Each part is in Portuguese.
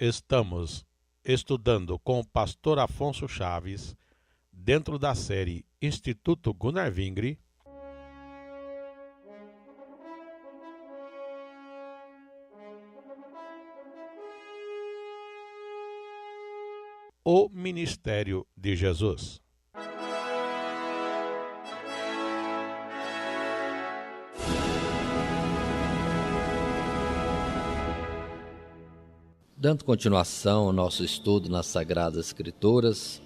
Estamos estudando com o pastor Afonso Chaves, dentro da série Instituto Gunnar Vingri, O Ministério de Jesus. Dando continuação ao nosso estudo nas Sagradas Escrituras,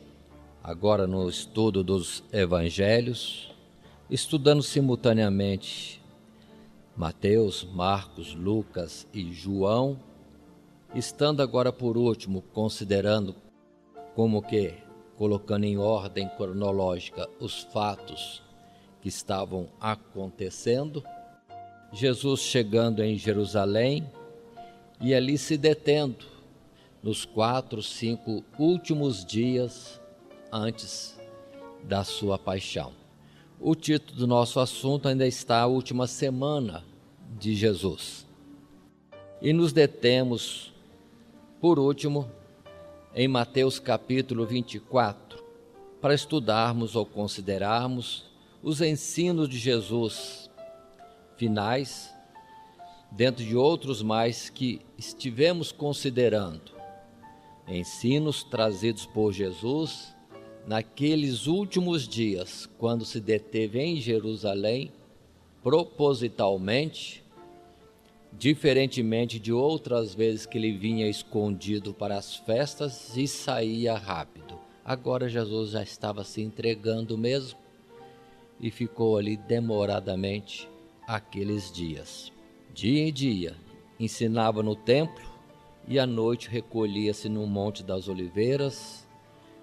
agora no estudo dos Evangelhos, estudando simultaneamente Mateus, Marcos, Lucas e João, estando agora por último considerando como que, colocando em ordem cronológica os fatos que estavam acontecendo, Jesus chegando em Jerusalém, e ali se detendo nos 4, 5 últimos dias antes da sua paixão. O título do nosso assunto ainda está a última semana de Jesus. E nos detemos, por último, em Mateus capítulo 24, para estudarmos ou considerarmos os ensinos de Jesus finais, dentro de outros mais que estivemos considerando, ensinos trazidos por Jesus naqueles últimos dias, quando se deteve em Jerusalém, propositalmente, diferentemente de outras vezes que ele vinha escondido para as festas e saía rápido. Agora Jesus já estava se entregando mesmo e ficou ali demoradamente aqueles dias. Dia em dia, ensinava no templo e à noite recolhia-se no Monte das Oliveiras,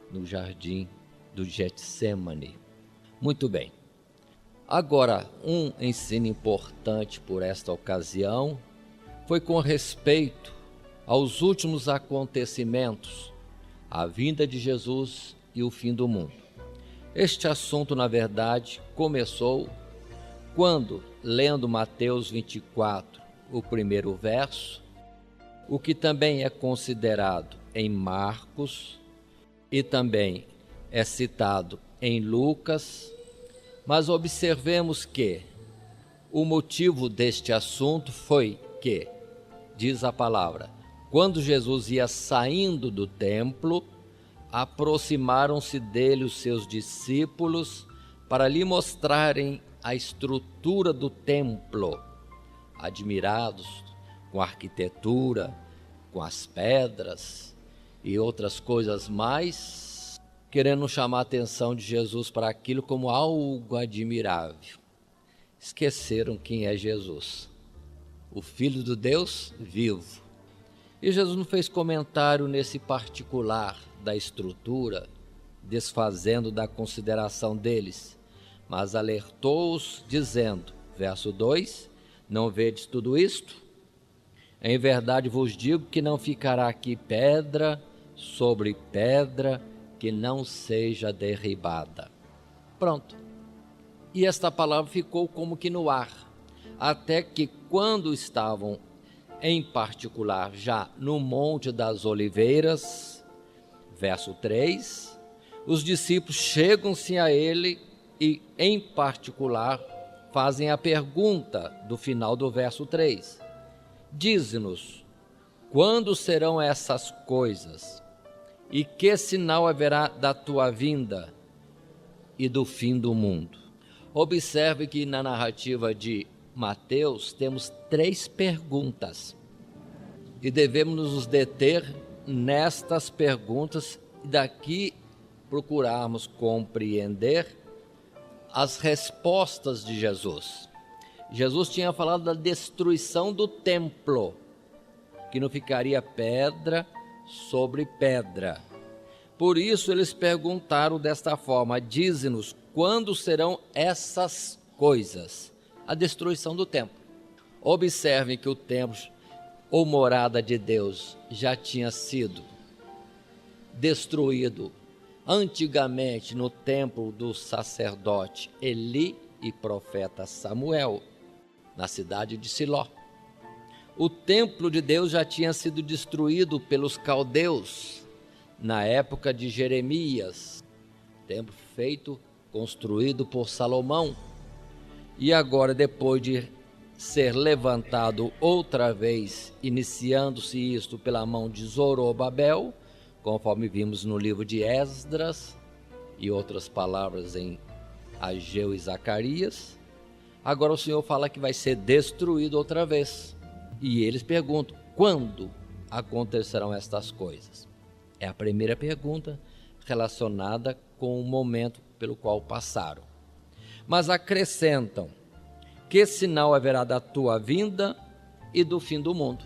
no jardim do Getsêmani. Muito bem. Agora, um ensino importante por esta ocasião foi com respeito aos últimos acontecimentos, a vinda de Jesus e o fim do mundo. Este assunto, na verdade, começou quando, lendo Mateus 24, o primeiro verso, o que também é considerado em Marcos e também é citado em Lucas, mas observemos que o motivo deste assunto foi que, diz a palavra, quando Jesus ia saindo do templo, aproximaram-se dele os seus discípulos para lhe mostrarem a estrutura do templo, admirados com a arquitetura, com as pedras e outras coisas mais, querendo chamar a atenção de Jesus para aquilo como algo admirável. Esqueceram quem é Jesus, o Filho do Deus vivo. E Jesus não fez comentário nesse particular da estrutura, desfazendo da consideração deles, mas alertou-os, dizendo, verso 2, não vedes tudo isto? Em verdade vos digo que não ficará aqui pedra sobre pedra que não seja derribada. Pronto. E esta palavra ficou como que no ar, até que quando estavam, em particular, já no Monte das Oliveiras, verso 3, os discípulos chegam-se a ele e, em particular, fazem a pergunta do final do verso 3. Dize-nos, quando serão essas coisas? E que sinal haverá da tua vinda e do fim do mundo? Observe que na narrativa de Mateus temos 3 perguntas. E devemos nos deter nestas perguntas e daqui procurarmos compreender as respostas de Jesus. Jesus tinha falado da destruição do templo, que não ficaria pedra sobre pedra. Por isso eles perguntaram desta forma, dize-nos, quando serão essas coisas? A destruição do templo. Observem que o templo, ou morada de Deus, já tinha sido destruído antigamente no templo do sacerdote Eli e profeta Samuel, na cidade de Siló. O templo de Deus já tinha sido destruído pelos caldeus na época de Jeremias, templo construído por Salomão. E agora, depois de ser levantado outra vez, iniciando-se isto pela mão de Zorobabel, conforme vimos no livro de Esdras e outras palavras em Ageu e Zacarias, agora o Senhor fala que vai ser destruído outra vez. E eles perguntam: quando acontecerão estas coisas? É a primeira pergunta relacionada com o momento pelo qual passaram. Mas acrescentam: que sinal haverá da tua vinda e do fim do mundo?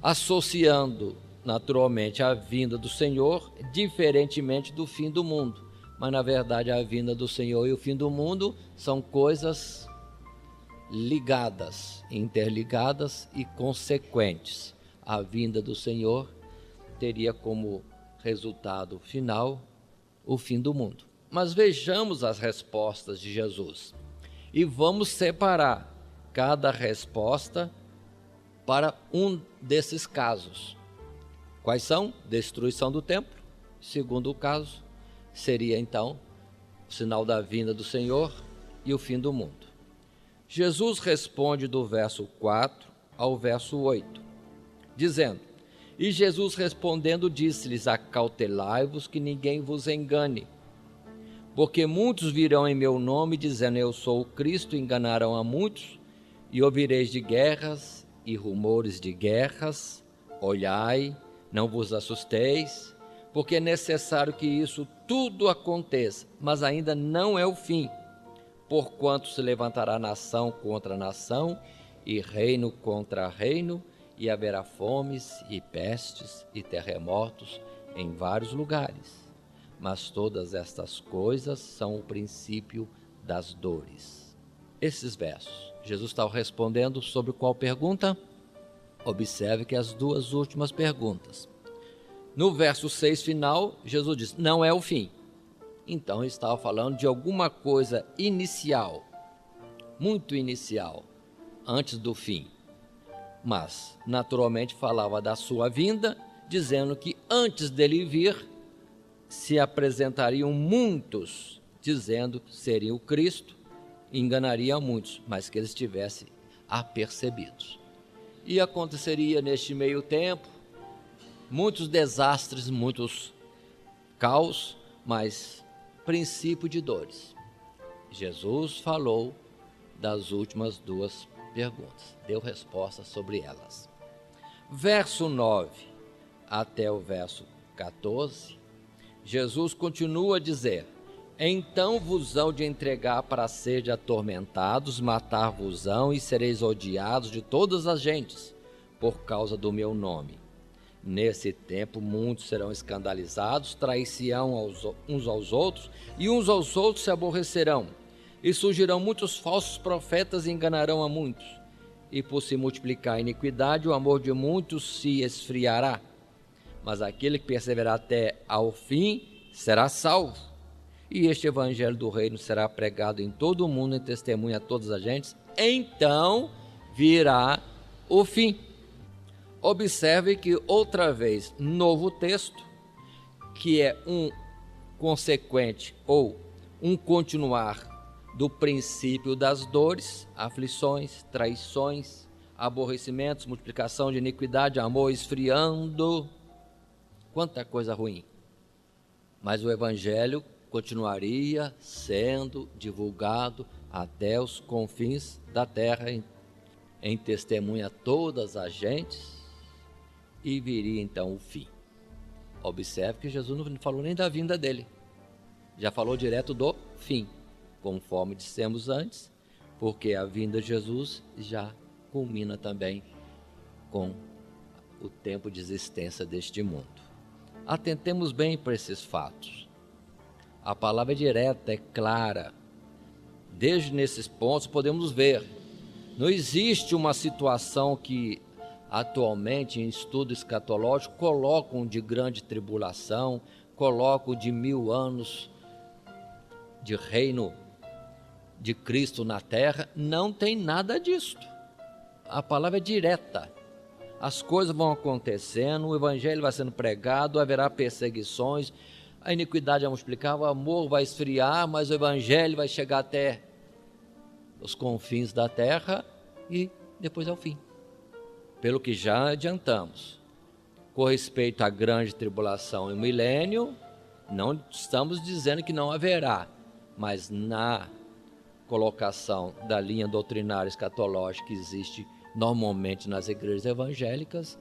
Associando naturalmente a vinda do Senhor diferentemente do fim do mundo. Mas na verdade a vinda do Senhor e o fim do mundo são coisas ligadas, interligadas e consequentes. A vinda do Senhor teria como resultado final o fim do mundo. Mas vejamos as respostas de Jesus e vamos separar cada resposta para um desses casos. Quais são? Destruição do templo. Segundo o caso, seria então o sinal da vinda do Senhor e o fim do mundo. Jesus responde do verso 4 ao verso 8, dizendo: e Jesus respondendo disse-lhes: acautelai-vos que ninguém vos engane, porque muitos virão em meu nome dizendo eu sou o Cristo, enganarão a muitos, e ouvireis de guerras e rumores de guerras. Olhai, não vos assusteis, porque é necessário que isso tudo aconteça, mas ainda não é o fim. Porquanto se levantará nação contra nação, e reino contra reino, e haverá fomes e pestes e terremotos em vários lugares. Mas todas estas coisas são o princípio das dores. Esses versos, Jesus está respondendo sobre qual pergunta? Observe que as duas últimas perguntas. No verso 6 final, Jesus diz: não é o fim. Então ele estava falando de alguma coisa inicial, muito inicial, antes do fim. Mas, naturalmente, falava da sua vinda, dizendo que antes dele vir, se apresentariam muitos, dizendo que seriam o Cristo, enganariam muitos, mas que eles estivessem apercebidos. E aconteceria neste meio tempo muitos desastres, muitos caos, mas princípio de dores. Jesus falou das últimas duas perguntas, deu resposta sobre elas. Verso 9 até o verso 14, Jesus continua a dizer: então vos hão de entregar para ser atormentados, matar-vos-ão e sereis odiados de todas as gentes, por causa do meu nome. Nesse tempo muitos serão escandalizados, trair-se-ão uns aos outros, e uns aos outros se aborrecerão. E surgirão muitos falsos profetas e enganarão a muitos. E por se multiplicar a iniquidade, o amor de muitos se esfriará. Mas aquele que perseverar até ao fim será salvo. E este evangelho do reino será pregado em todo o mundo em testemunha a todas as gentes. Então virá o fim. Observe que outra vez, novo texto, que é um consequente ou um continuar do princípio das dores, aflições, traições, aborrecimentos, multiplicação de iniquidade, amor esfriando, quanta coisa ruim. Mas o evangelho continuaria sendo divulgado até os confins da terra, em testemunha a todas as gentes, e viria então o fim. Observe que Jesus não falou nem da vinda dele, já falou direto do fim, conforme dissemos antes, porque a vinda de Jesus já culmina também com o tempo de existência deste mundo. Atentemos bem para esses fatos. A palavra é direta, é clara. Desde nesses pontos podemos ver, não existe uma situação que atualmente em estudo escatológico colocam de grande tribulação, colocam de 1000 anos de reino de Cristo na terra. Não tem nada disto. A palavra é direta. as coisas vão acontecendo, o evangelho vai sendo pregado, haverá perseguições, a iniquidade vai multiplicar, o amor vai esfriar, mas o evangelho vai chegar até os confins da terra e depois é o fim. Pelo que já adiantamos, com respeito à grande tribulação e o milênio, não estamos dizendo que não haverá, mas na colocação da linha doutrinária escatológica que existe normalmente nas igrejas evangélicas,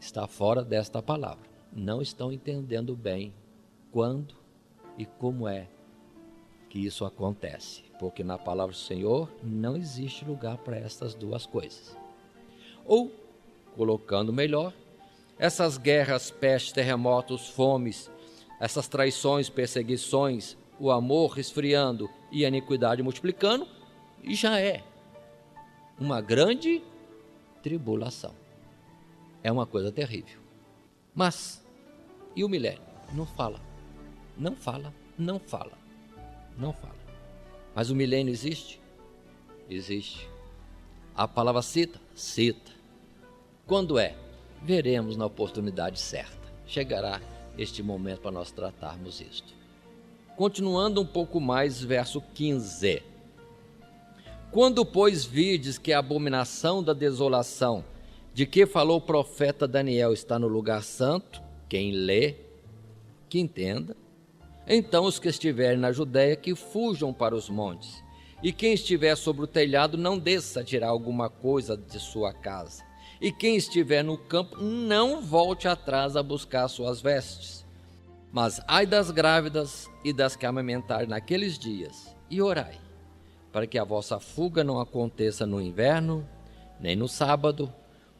está fora desta palavra. Não estão entendendo bem quando e como é que isso acontece, porque na palavra do Senhor não existe lugar para estas duas coisas. Ou, colocando melhor, essas guerras, pestes, terremotos, fomes, essas traições, perseguições, o amor esfriando e a iniquidade multiplicando, e já é uma grande tribulação. É uma coisa terrível. Mas, e o milênio? Não fala. Não fala, não fala, não fala. Mas o milênio existe? Existe. A palavra cita? Cita. Quando é? Veremos na oportunidade certa. Chegará este momento para nós tratarmos isto. Continuando um pouco mais, verso 15. Quando, pois, virdes que a abominação da desolação, de que falou o profeta Daniel, está no lugar santo, quem lê, que entenda, então os que estiverem na Judéia, que fujam para os montes, e quem estiver sobre o telhado, não desça a tirar alguma coisa de sua casa, e quem estiver no campo, não volte atrás a buscar suas vestes. Mas ai das grávidas e das que amamentarem naqueles dias, e orai, para que a vossa fuga não aconteça no inverno, nem no sábado,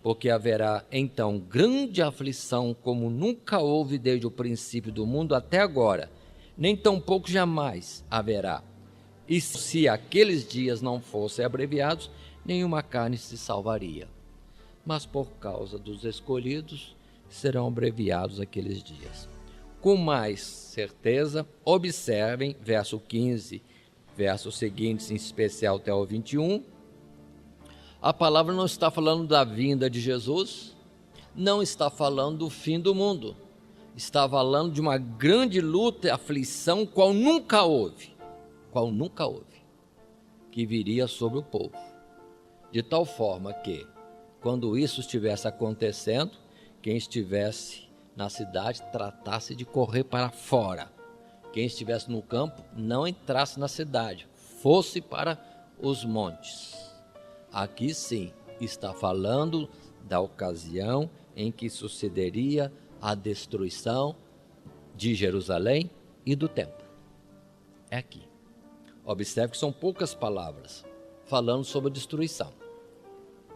porque haverá então grande aflição, como nunca houve desde o princípio do mundo até agora, nem tampouco jamais haverá. E se aqueles dias não fossem abreviados, nenhuma carne se salvaria. Mas por causa dos escolhidos, serão abreviados aqueles dias. Com mais certeza, observem, verso 15, versos seguintes, em especial até o 21, a palavra não está falando da vinda de Jesus, não está falando do fim do mundo, está falando de uma grande luta e aflição, qual nunca houve, que viria sobre o povo, de tal forma que, quando isso estivesse acontecendo, quem estivesse na cidade tratasse de correr para fora, quem estivesse no campo não entrasse na cidade, fosse para os montes. Aqui sim está falando da ocasião em que sucederia a destruição de Jerusalém e do templo. É aqui. Observe que são poucas palavras falando sobre a destruição.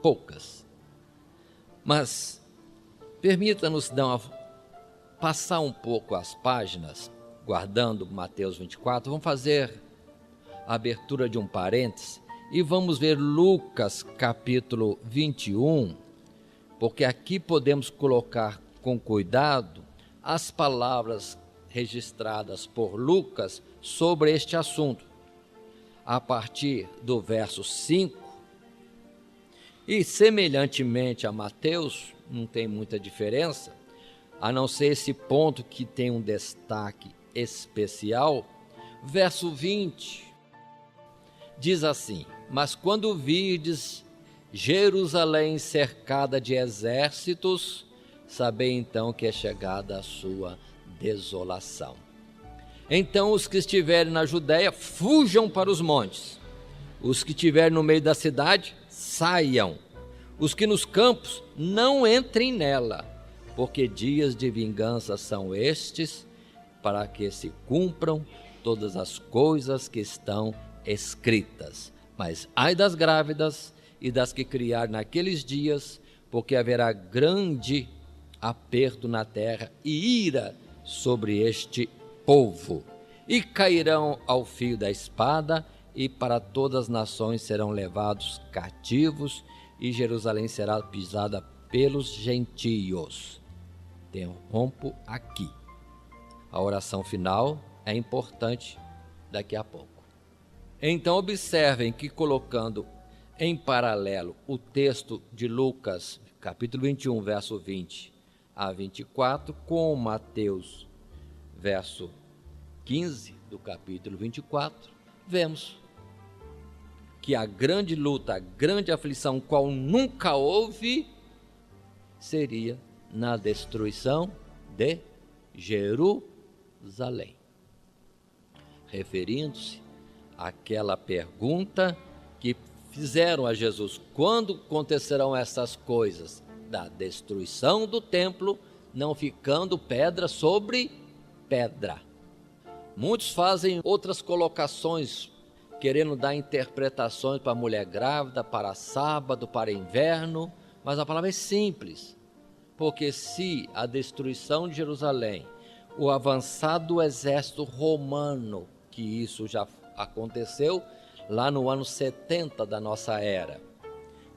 Poucas. Mas permita-nos passar um pouco as páginas, guardando Mateus 24. Vamos fazer a abertura de um parêntese e vamos ver Lucas capítulo 21, porque aqui podemos colocar com cuidado as palavras registradas por Lucas sobre este assunto, a partir do verso 5, e semelhantemente a Mateus, não tem muita diferença, a não ser esse ponto que tem um destaque especial. Verso 20 diz assim: mas quando virdes Jerusalém cercada de exércitos, sabei então que é chegada a sua desolação. Então os que estiverem na Judéia, fujam para os montes. Os que estiverem no meio da cidade, saiam. Os que nos campos, não entrem nela, porque dias de vingança são estes, para que se cumpram todas as coisas que estão escritas. Mas ai das grávidas e das que criar naqueles dias, porque haverá grande aperto na terra e ira sobre este povo, e cairão ao fio da espada, e para todas as nações serão levados cativos, e Jerusalém será pisada pelos gentios. Interrompo aqui. A oração final é importante daqui a pouco. Então observem que, colocando em paralelo o texto de Lucas, capítulo 21, verso 20 a 24, com Mateus, verso 15 do capítulo 24, vemos que a grande luta, a grande aflição, qual nunca houve, seria na destruição de Jerusalém. Referindo-se àquela pergunta que fizeram a Jesus: quando acontecerão essas coisas da destruição do templo, não ficando pedra sobre pedra? Muitos fazem outras colocações, querendo dar interpretações para a mulher grávida, para sábado, para inverno, mas a palavra é simples, porque se a destruição de Jerusalém, o avançado exército romano, que isso já aconteceu lá no ano 70 da nossa era,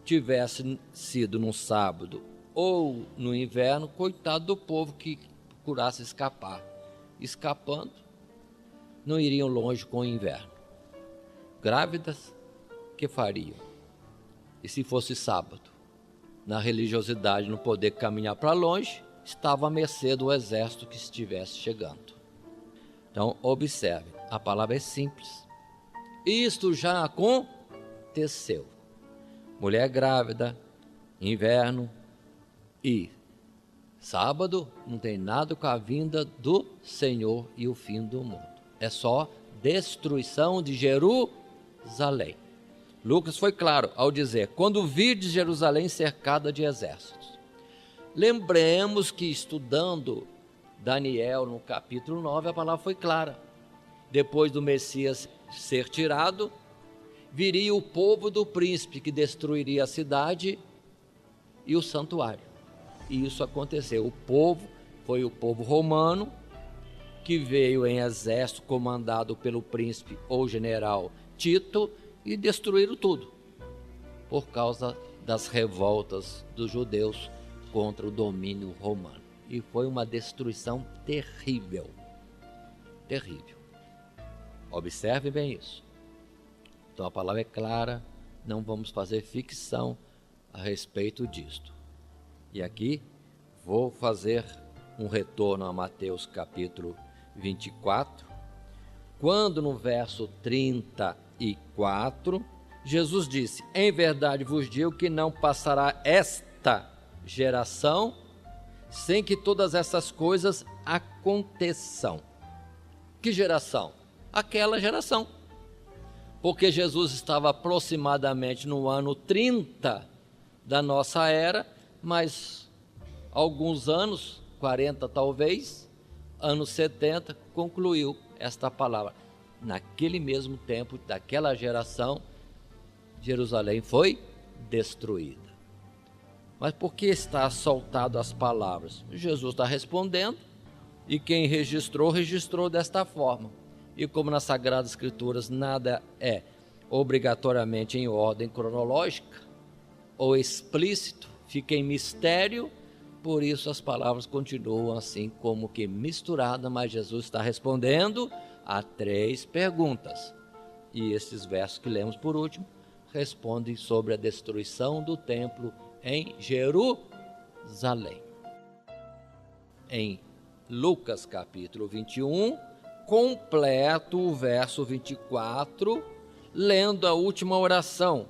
tivesse sido num sábado ou no inverno, coitado do povo que procurasse escapar. Escapando, não iriam longe com o inverno. Grávidas, que fariam? E se fosse sábado? Na religiosidade, não poder caminhar para longe, estava à mercê do exército que estivesse chegando. Então, observe, a palavra é simples. Isto já aconteceu. Mulher grávida, inverno e sábado, não tem nada com a vinda do Senhor e o fim do mundo. É só destruição de Jerusalém. Lucas foi claro ao dizer: quando virdes Jerusalém cercada de exércitos. Lembremos que, estudando Daniel no capítulo 9, a palavra foi clara. Depois do Messias ser tirado, viria o povo do príncipe, que destruiria a cidade e o santuário. E isso aconteceu. O povo foi o povo romano, que veio em exército comandado pelo príncipe ou general Tito, e destruíram tudo, por causa das revoltas dos judeus contra o domínio romano. E foi uma destruição terrível, terrível. Observe bem isso. Então a palavra é clara, não vamos fazer ficção a respeito disto. E aqui vou fazer um retorno a Mateus capítulo 24, quando no verso 34, Jesus disse: em verdade vos digo que não passará esta geração sem que todas essas coisas aconteçam. Que geração? Aquela geração. Porque Jesus estava aproximadamente no ano 30 da nossa era, mas alguns anos, 40 talvez, anos 70, concluiu esta palavra. Naquele mesmo tempo, daquela geração, Jerusalém foi destruída. Mas por que está soltado as palavras? Jesus está respondendo, e quem registrou desta forma. E como nas Sagradas Escrituras nada é obrigatoriamente em ordem cronológica ou explícito, fica em mistério, por isso as palavras continuam assim como que misturadas, mas Jesus está respondendo a 3 perguntas. E esses versos que lemos por último respondem sobre a destruição do templo em Jerusalém. Em Lucas capítulo 21, completo o verso 24, lendo a última oração,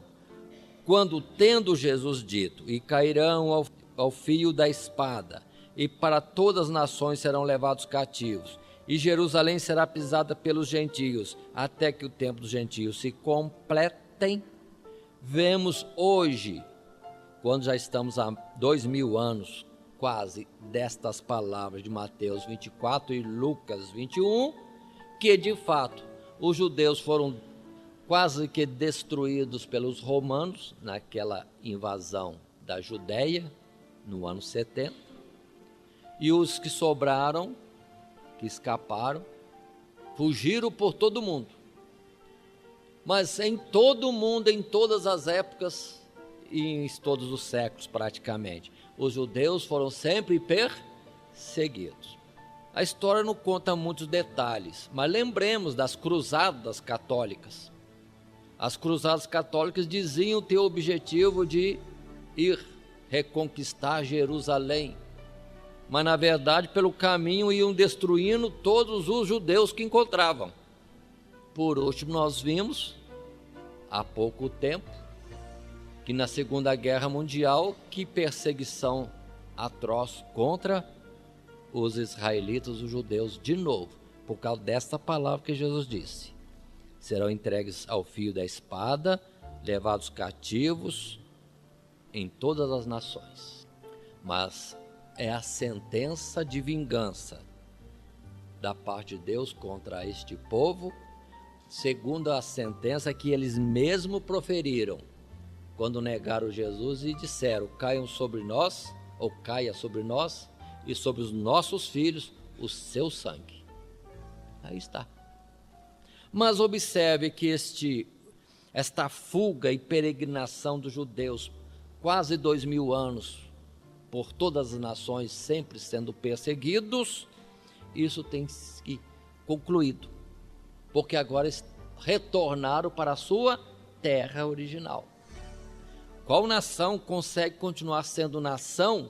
quando tendo Jesus dito: e cairão ao fio da espada, e para todas as nações serão levados cativos, e Jerusalém será pisada pelos gentios, até que o tempo dos gentios se completem. Vemos hoje, quando já estamos há 2000 anos quase destas palavras de Mateus 24 e Lucas 21, que de fato os judeus foram quase que destruídos pelos romanos naquela invasão da Judéia no ano 70, e os que sobraram, que escaparam, fugiram por todo o mundo. Mas em todo o mundo, em todas as épocas e em todos os séculos praticamente, os judeus foram sempre perseguidos. A história não conta muitos detalhes, mas lembremos das cruzadas católicas. As cruzadas católicas diziam ter o objetivo de ir reconquistar Jerusalém, mas na verdade pelo caminho iam destruindo todos os judeus que encontravam. Por último, nós vimos há pouco tempo que na Segunda Guerra Mundial, que perseguição atroz contra os israelitas, os judeus, de novo, por causa desta palavra que Jesus disse: serão entregues ao fio da espada, levados cativos em todas as nações. Mas é a sentença de vingança da parte de Deus contra este povo, segundo a sentença que eles mesmos proferiram quando negaram Jesus e disseram: caiam sobre nós, ou caia sobre nós e sobre os nossos filhos o seu sangue. Aí está. Mas observe que esta fuga e peregrinação dos judeus, quase 2000 anos, por todas as nações, sempre sendo perseguidos, isso tem que concluído, porque agora retornaram para a sua terra original. Qual nação consegue continuar sendo nação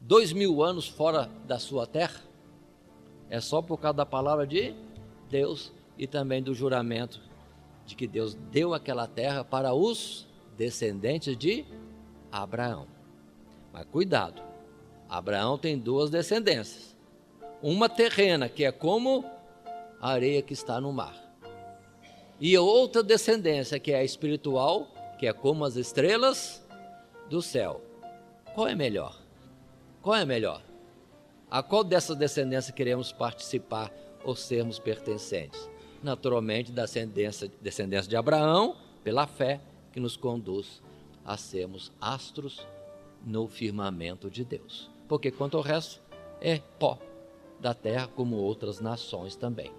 2000 anos fora da sua terra? É só por causa da palavra de Deus e também do juramento de que Deus deu aquela terra para os descendentes de Abraão. Mas cuidado, Abraão tem duas descendências, uma terrena, que é como a areia que está no mar, e outra descendência, que é a espiritual, que é como as estrelas do céu. Qual é melhor? Qual é melhor? A qual dessas descendências queremos participar ou sermos pertencentes? Naturalmente, da descendência de Abraão, pela fé, que nos conduz a sermos astros no firmamento de Deus. Porque quanto ao resto, é pó da terra, como outras nações também.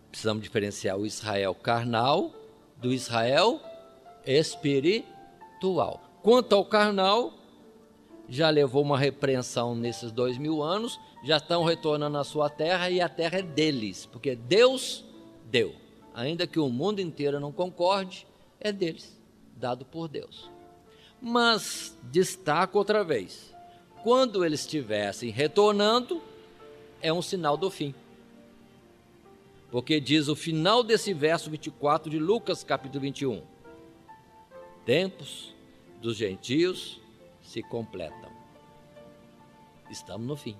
Precisamos diferenciar o Israel carnal do Israel espiritual. Quanto ao carnal, já levou uma repreensão nesses 2000 anos, já estão retornando à sua terra, e a terra é deles, porque Deus deu. Ainda que o mundo inteiro não concorde, é deles, dado por Deus. Mas destaco outra vez, quando eles estivessem retornando, é um sinal do fim. Porque diz o final desse verso 24 de Lucas capítulo 21: tempos dos gentios se completam. Estamos no fim.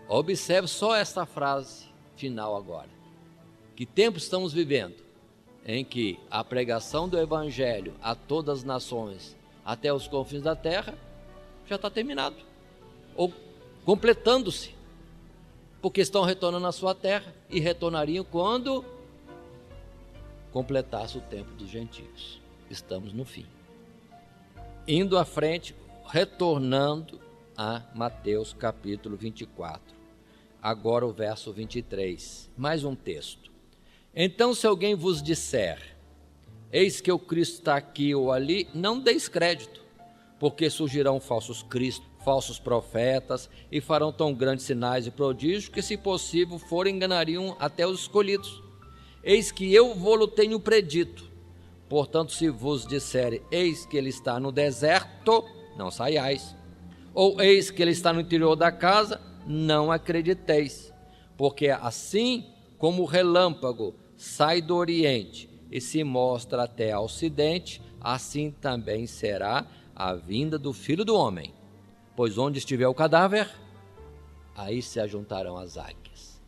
Observe só esta frase final agora. Que tempo estamos vivendo? Em que a pregação do Evangelho a todas as nações, até os confins da terra, já está terminado, ou completando-se, porque estão retornando à sua terra, e retornariam quando completasse o tempo dos gentios. Estamos no fim. Indo à frente, retornando a Mateus capítulo 24, agora o verso 23, mais um texto. Então, se alguém vos disser: eis que o Cristo está aqui ou ali, não deis crédito, porque surgirão falsos cristos, falsos profetas, e farão tão grandes sinais e prodígios, que, se possível for, enganariam até os escolhidos. Eis que eu vou-lo tenho predito. Portanto, se vos disserem: eis que ele está no deserto, não saiais. Ou eis que ele está no interior da casa, não acrediteis. Porque assim como o relâmpago sai do oriente e se mostra até ao ocidente, assim também será a vinda do Filho do Homem. Pois onde estiver o cadáver, aí se ajuntarão as águias.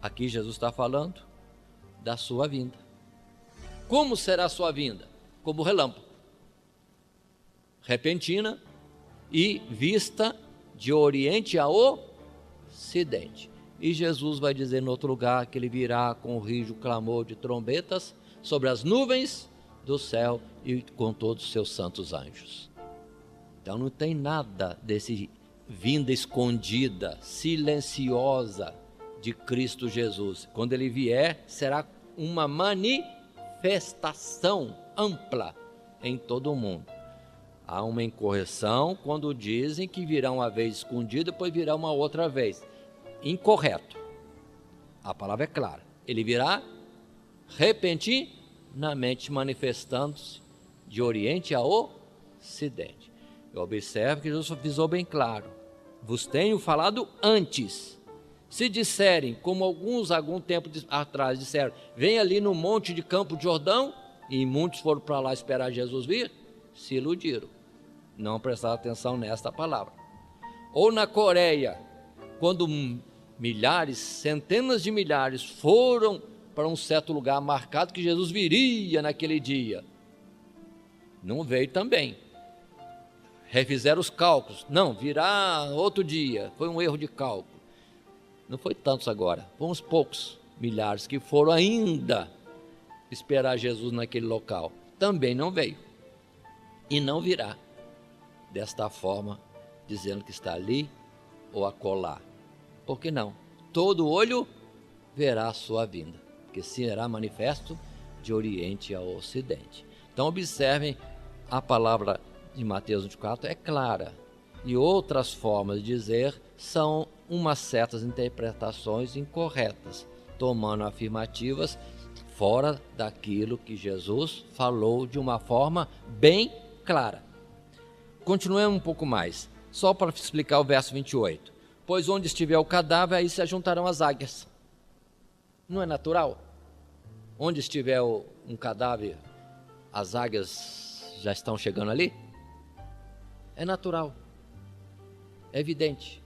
Aqui Jesus está falando da sua vinda. Como será a sua vinda? Como relâmpago, repentina e vista de oriente a ocidente. E Jesus vai dizer no outro lugar que ele virá com o rijo clamor de trombetas sobre as nuvens do céu e com todos os seus santos anjos. Então não tem nada desse vinda escondida, silenciosa de Cristo Jesus. Quando ele vier, será uma manifestação ampla em todo o mundo. Há uma incorreção quando dizem que virá uma vez escondido, depois virá uma outra vez. Incorreto. A palavra é clara. Ele virá repentinamente. continuamente manifestando-se de Oriente a Ocidente. Eu observo que Jesus avisou bem claro: vos tenho falado antes. Se disserem, como algum tempo atrás disseram, vem ali no monte de Campo de Jordão, e muitos foram para lá esperar Jesus vir, se iludiram, não prestaram atenção nesta palavra. Ou na Coreia, quando milhares, centenas de milhares foram para um certo lugar marcado que Jesus viria naquele dia, não veio também. Refizeram os cálculos, não, virá outro dia, foi um erro de cálculo. Não foi tantos agora, foram uns poucos milhares que foram ainda esperar Jesus naquele local. Também não veio e não virá desta forma, dizendo que está ali ou acolá. Por que não? Todo olho verá a sua vinda, porque será manifesto de Oriente ao Ocidente. Então observem, a palavra de Mateus 24 é clara, e outras formas de dizer são umas certas interpretações incorretas, tomando afirmativas fora daquilo que Jesus falou de uma forma bem clara. Continuemos um pouco mais, só para explicar o verso 28. Pois onde estiver o cadáver, aí se ajuntarão as águias. Não é natural? Onde estiver um cadáver, as águias já estão chegando ali? É natural, é evidente.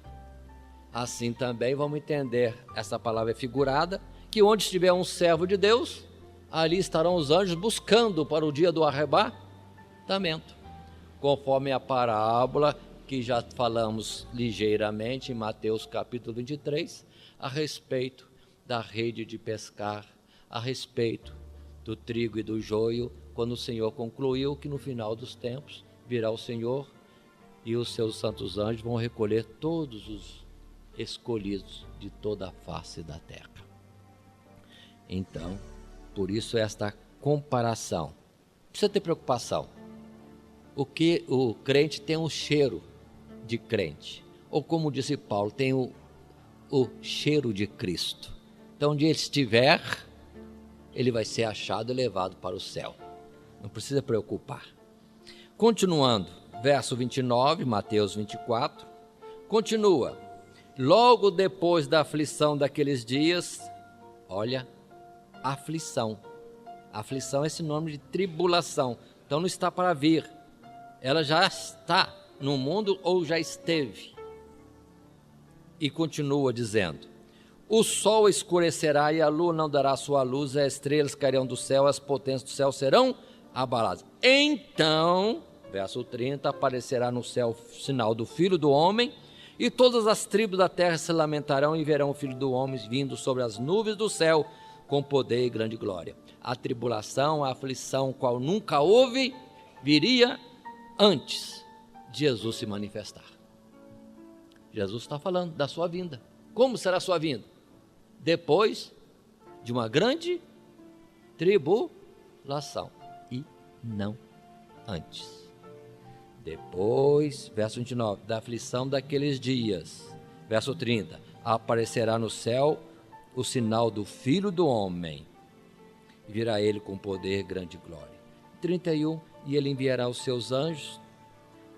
Assim também vamos entender, essa palavra é figurada, que onde estiver um servo de Deus, ali estarão os anjos buscando para o dia do arrebatamento, conforme a parábola que já falamos ligeiramente em Mateus capítulo 23, a respeito da rede de pescar, a respeito do trigo e do joio, quando o Senhor concluiu que no final dos tempos virá o Senhor e os seus santos anjos vão recolher todos os escolhidos de toda a face da terra. Então, por isso esta comparação. Não precisa ter preocupação. O crente tem um cheiro de crente, ou como disse Paulo, tem o cheiro de Cristo. Então, onde ele estiver, ele vai ser achado e levado para o céu. Não precisa preocupar. Continuando, verso 29, Mateus 24, continua. Logo depois da aflição daqueles dias, olha, aflição. Aflição é sinônimo de tribulação. Então não está para vir. Ela já está no mundo ou já esteve. E continua dizendo: o sol escurecerá e a lua não dará sua luz, as estrelas cairão do céu, as potências do céu serão abaladas. Então, verso 30, aparecerá no céu o sinal do Filho do Homem, e todas as tribos da terra se lamentarão e verão o Filho do Homem vindo sobre as nuvens do céu com poder e grande glória. A tribulação, a aflição, qual nunca houve, viria antes de Jesus se manifestar. Jesus está falando da sua vinda. Como será a sua vinda? Depois de uma grande tribulação, e não antes. Depois, verso 29, da aflição daqueles dias, verso 30, aparecerá no céu o sinal do Filho do Homem, e virá ele com poder, grande glória. 31, e ele enviará os seus anjos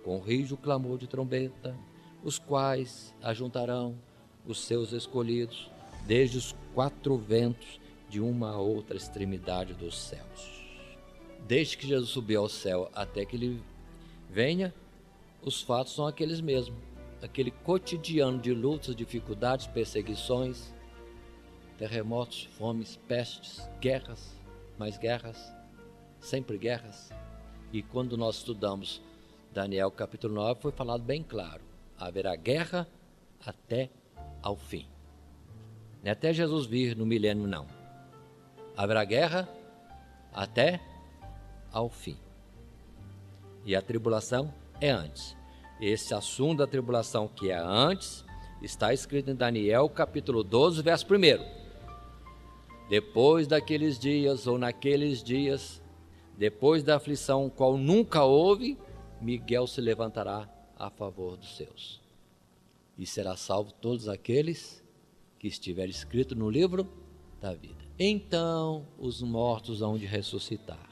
com rijo clamor de trombeta, os quais ajuntarão os seus escolhidos desde os quatro ventos de uma a outra extremidade dos céus. Desde que Jesus subiu ao céu até que ele venha, os fatos são aqueles mesmos, aquele cotidiano de lutas, dificuldades, perseguições, terremotos, fomes, pestes, guerras, mais guerras, sempre guerras. E quando nós estudamos Daniel capítulo 9, foi falado bem claro, haverá guerra até ao fim. Não é até Jesus vir no milênio, não. Haverá guerra até ao fim. E a tribulação é antes. Esse assunto da tribulação que é antes está escrito em Daniel capítulo 12, verso 1. Depois daqueles dias, ou naqueles dias, depois da aflição qual nunca houve, Miguel se levantará a favor dos seus. E será salvo todos aqueles que estiverem escritos no livro da vida. Então os mortos hão de ressuscitar.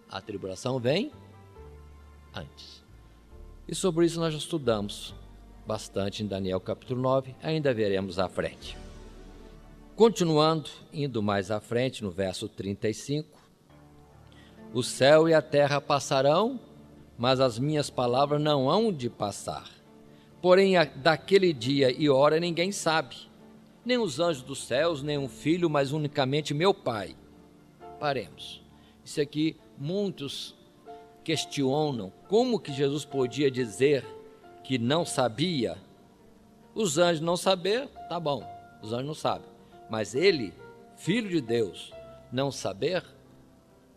A tribulação vem antes. E sobre isso nós já estudamos bastante em Daniel capítulo 9, ainda veremos à frente. Continuando, indo mais à frente, no verso 35, o céu e a terra passarão, mas as minhas palavras não hão de passar. Porém, daquele dia e hora ninguém sabe, nem os anjos dos céus, nem o Filho, mas unicamente meu Pai. Paremos. Isso aqui, muitos questionam como que Jesus podia dizer que não sabia. Os anjos não saber, tá bom, os anjos não sabem. Mas ele, Filho de Deus, não saber,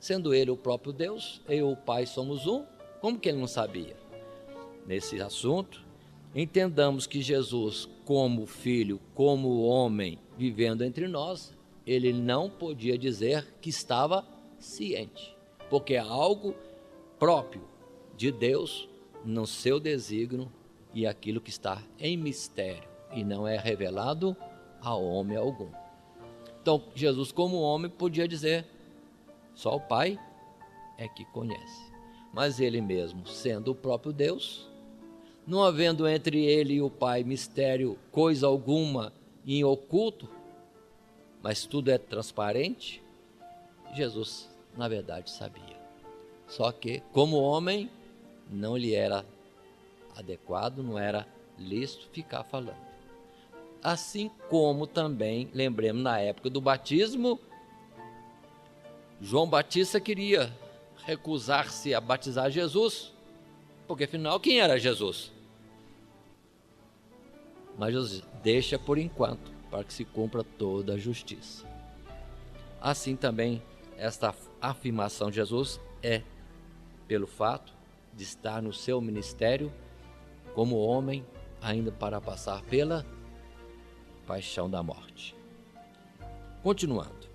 sendo ele o próprio Deus, eu e o Pai somos um, como que ele não sabia? Nesse assunto, entendamos que Jesus, como Filho, como homem, vivendo entre nós, ele não podia dizer que estava ciente, porque é algo próprio de Deus no seu desígnio e aquilo que está em mistério e não é revelado a homem algum. Então, Jesus, como homem, podia dizer: só o Pai é que conhece. Mas ele mesmo, sendo o próprio Deus, não havendo entre ele e o Pai mistério, coisa alguma em oculto, mas tudo é transparente, Jesus, na verdade, sabia. Só que, como homem, não lhe era adequado, não era lícito ficar falando. Assim como também, lembremos, na época do batismo, João Batista queria recusar-se a batizar Jesus, porque afinal, quem era Jesus? Mas Jesus deixa por enquanto, para que se cumpra toda a justiça. Assim também, esta afirmação de Jesus é pelo fato de estar no seu ministério como homem, ainda para passar pela paixão da morte. Continuando,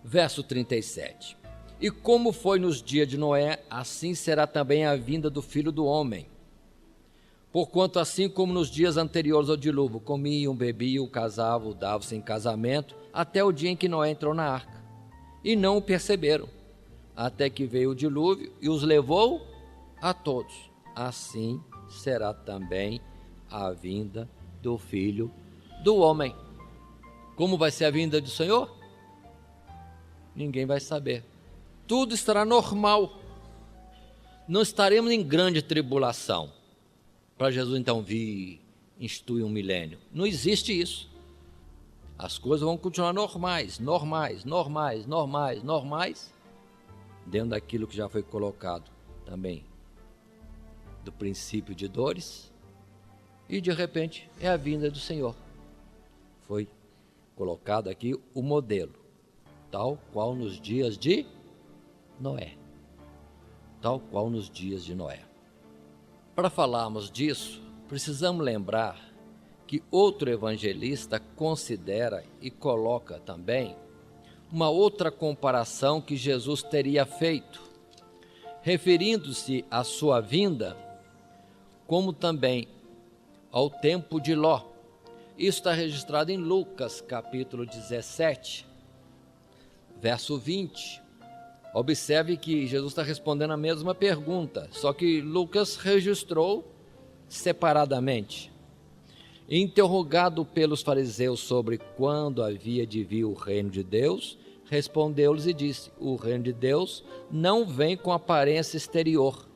verso 37. E como foi nos dias de Noé, assim será também a vinda do Filho do Homem. Porquanto assim como nos dias anteriores ao dilúvio, comiam, bebiam, casavam, davam-se em casamento, até o dia em que Noé entrou na arca. E não o perceberam, até que veio o dilúvio e os levou a todos. Assim será também a vinda do Filho do Homem. Como vai ser a vinda do Senhor? Ninguém vai saber. Tudo estará normal. Não estaremos em grande tribulação para Jesus então vir instituir um milênio. Não existe isso. As coisas vão continuar normais, dentro daquilo que já foi colocado também, do princípio de dores, e de repente é a vinda do Senhor. Foi colocado aqui o modelo, tal qual nos dias de Noé. Tal qual nos dias de Noé. Para falarmos disso, precisamos lembrar que outro evangelista considera e coloca também uma outra comparação que Jesus teria feito, referindo-se à sua vinda, como também ao tempo de Ló. Isso está registrado em Lucas, capítulo 17, verso 20. Observe que Jesus está respondendo a mesma pergunta, só que Lucas registrou separadamente. Interrogado pelos fariseus sobre quando havia de vir o reino de Deus, respondeu-lhes e disse: o reino de Deus não vem com aparência exterior,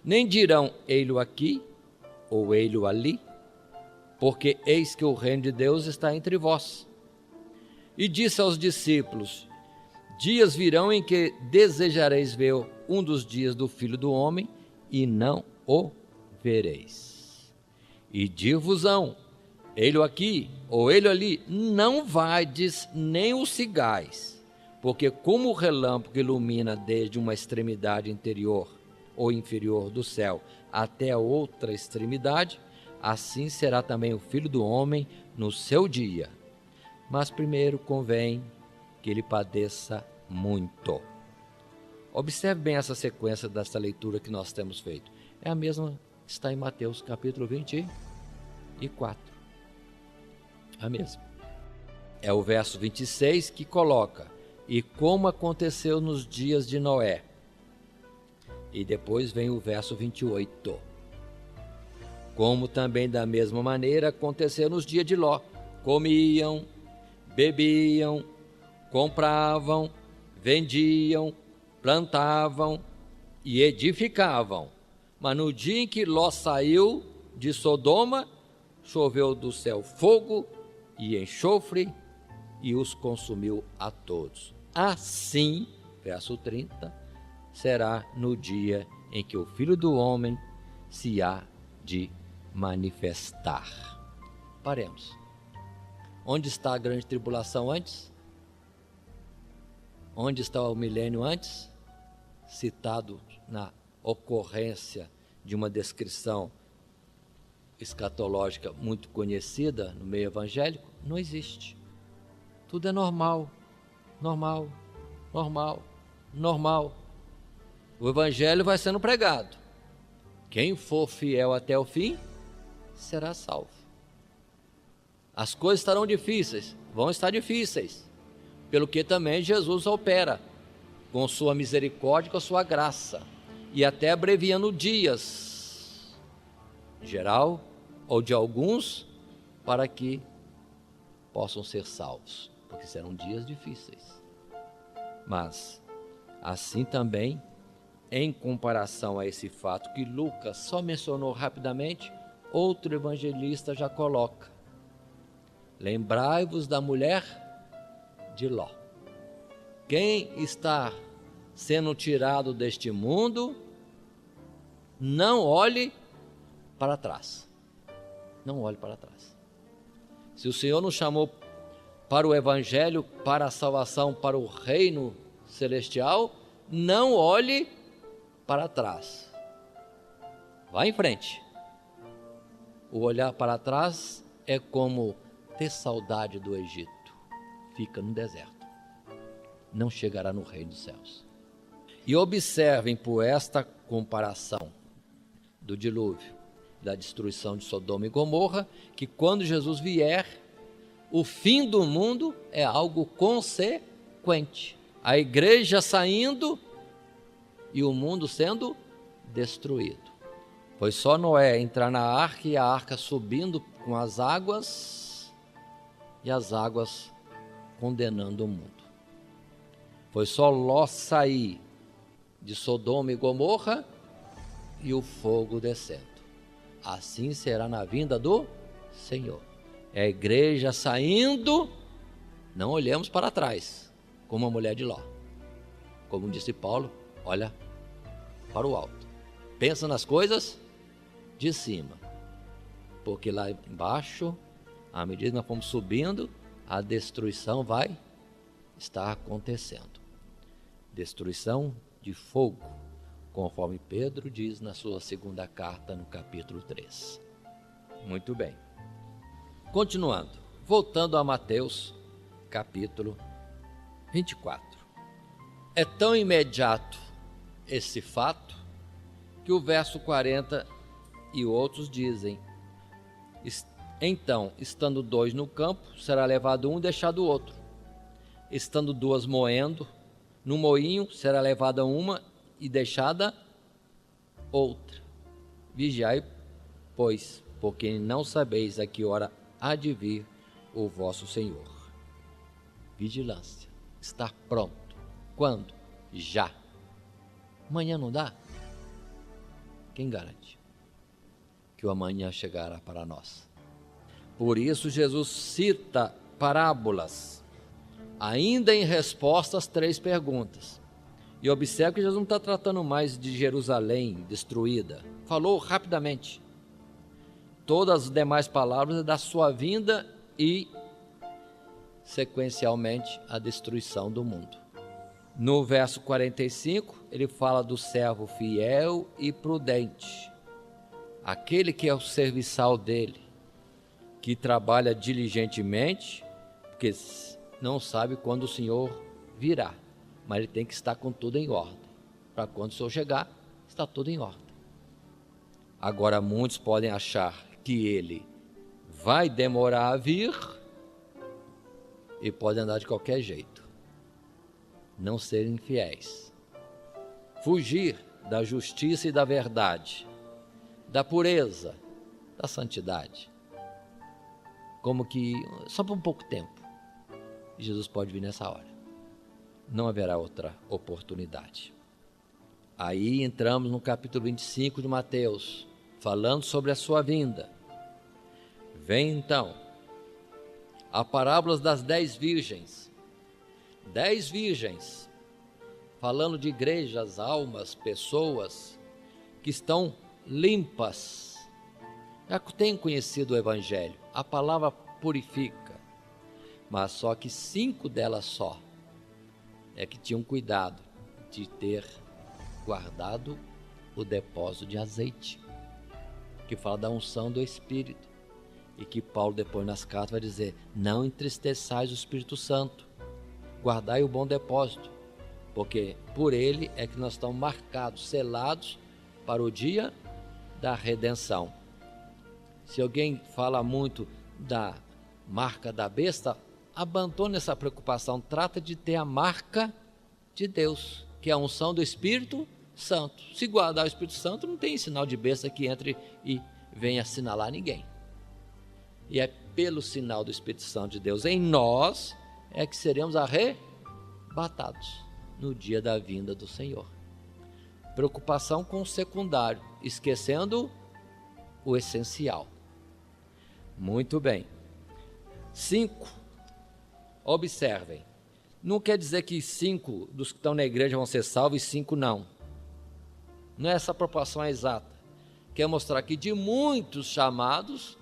nem dirão ei-lo aqui ou ei-lo ali, porque eis que o reino de Deus está entre vós. E disse aos discípulos: dias virão em que desejareis ver um dos dias do Filho do Homem, e não o vereis. E dir-vos-ão, ele aqui ou ele ali, não vades nem o sigais, porque como o relâmpago ilumina desde uma extremidade interior ou inferior do céu até a outra extremidade, assim será também o Filho do Homem no seu dia. Mas primeiro convém que ele padeça muito. Observe bem essa sequência dessa leitura que nós temos feito. É a mesma que está em Mateus capítulo 24. A mesma. É o verso 26 que coloca: e como aconteceu nos dias de Noé. E depois vem o verso 28. Como também da mesma maneira aconteceu nos dias de Ló. Comiam, bebiam, compravam, vendiam, plantavam e edificavam. Mas no dia em que Ló saiu de Sodoma, choveu do céu fogo e enxofre e os consumiu a todos. Assim, verso 30, será no dia em que o Filho do Homem se há de manifestar. Paremos. Onde está a grande tribulação antes? Onde está o milênio antes? Citado na ocorrência de uma descrição escatológica muito conhecida no meio evangélico, não existe. Tudo é normal, normal, normal, normal. O evangelho vai sendo pregado. Quem for fiel até o fim, será salvo. As coisas estarão difíceis, vão estar difíceis, pelo que também Jesus opera, com sua misericórdia, com sua graça, e até abreviando dias, em geral, ou de alguns, para que possam ser salvos, porque serão dias difíceis. Mas, assim também, em comparação a esse fato que Lucas só mencionou rapidamente, outro evangelista já coloca: lembrai-vos da mulher de Ló. Quem está sendo tirado deste mundo, não olhe para trás. Não olhe para trás. Se o Senhor nos chamou para o evangelho, para a salvação, para o reino celestial, não olhe para trás. Vá em frente. O olhar para trás é como ter saudade do Egito. Fica no deserto. Não chegará no reino dos céus. E observem por esta comparação do dilúvio, da destruição de Sodoma e Gomorra, que quando Jesus vier, o fim do mundo é algo consequente. A igreja saindo e o mundo sendo destruído. Foi só Noé entrar na arca e a arca subindo com as águas e as águas condenando o mundo. Foi só Ló sair de Sodoma e Gomorra e o fogo descendo. Assim será na vinda do Senhor. É a igreja saindo, não olhemos para trás, como a mulher de Ló. Como disse Paulo, olha para o alto. Pensa nas coisas de cima. Porque lá embaixo, à medida que nós formos subindo, a destruição vai estar acontecendo. Destruição de fogo, conforme Pedro diz na sua segunda carta, no capítulo 3. Muito bem. Continuando, voltando a Mateus, capítulo 24. É tão imediato esse fato que o verso 40 e outros dizem: então, estando dois no campo, será levado um e deixado o outro. Estando duas moendo, no moinho será levada uma e deixada outra. Vigiai, pois, porque não sabeis a que hora há de vir o vosso Senhor. Vigilância, estar pronto. Quando? Já. Amanhã não dá? Quem garante que o amanhã chegará para nós? Por isso Jesus cita parábolas, ainda em resposta às 3 perguntas. E observe que Jesus não está tratando mais de Jerusalém destruída. Falou rapidamente. Todas as demais palavras é da sua vinda e, sequencialmente, a destruição do mundo. No verso 45, ele fala do servo fiel e prudente. Aquele que é o serviçal dele, que trabalha diligentemente, porque não sabe quando o Senhor virá, mas ele tem que estar com tudo em ordem, para quando o Senhor chegar, está tudo em ordem. Agora muitos podem achar que ele vai demorar a vir, e podem andar de qualquer jeito, não serem infiéis, fugir da justiça e da verdade, da pureza, da santidade, como que só por um pouco tempo. Jesus pode vir nessa hora, não haverá outra oportunidade. Aí entramos no capítulo 25 de Mateus, falando sobre a sua vinda. Vem então a parábola das 10 virgens. 10 virgens, falando de igrejas, almas, pessoas que estão limpas, já têm conhecido o Evangelho, a palavra purifica, mas só que 5 delas só é que tinham cuidado de ter guardado o depósito de azeite, que fala da unção do Espírito, e que Paulo depois nas cartas vai dizer: não entristeçais o Espírito Santo, guardai o bom depósito, porque por ele é que nós estamos marcados, selados para o dia da redenção. Se alguém fala muito da marca da besta, abandone essa preocupação, trata de ter a marca de Deus, que é a unção do Espírito Santo. Se guardar o Espírito Santo, não tem sinal de besta que entre e venha assinalar ninguém. E é pelo sinal do Espírito Santo de Deus em nós é que seremos arrebatados no dia da vinda do Senhor. Preocupação com o secundário, esquecendo o essencial. Muito bem. 5. Observem. Não quer dizer que 5 dos que estão na igreja vão ser salvos e 5 não. Não é essa proporção exata. Quer mostrar que de muitos chamados,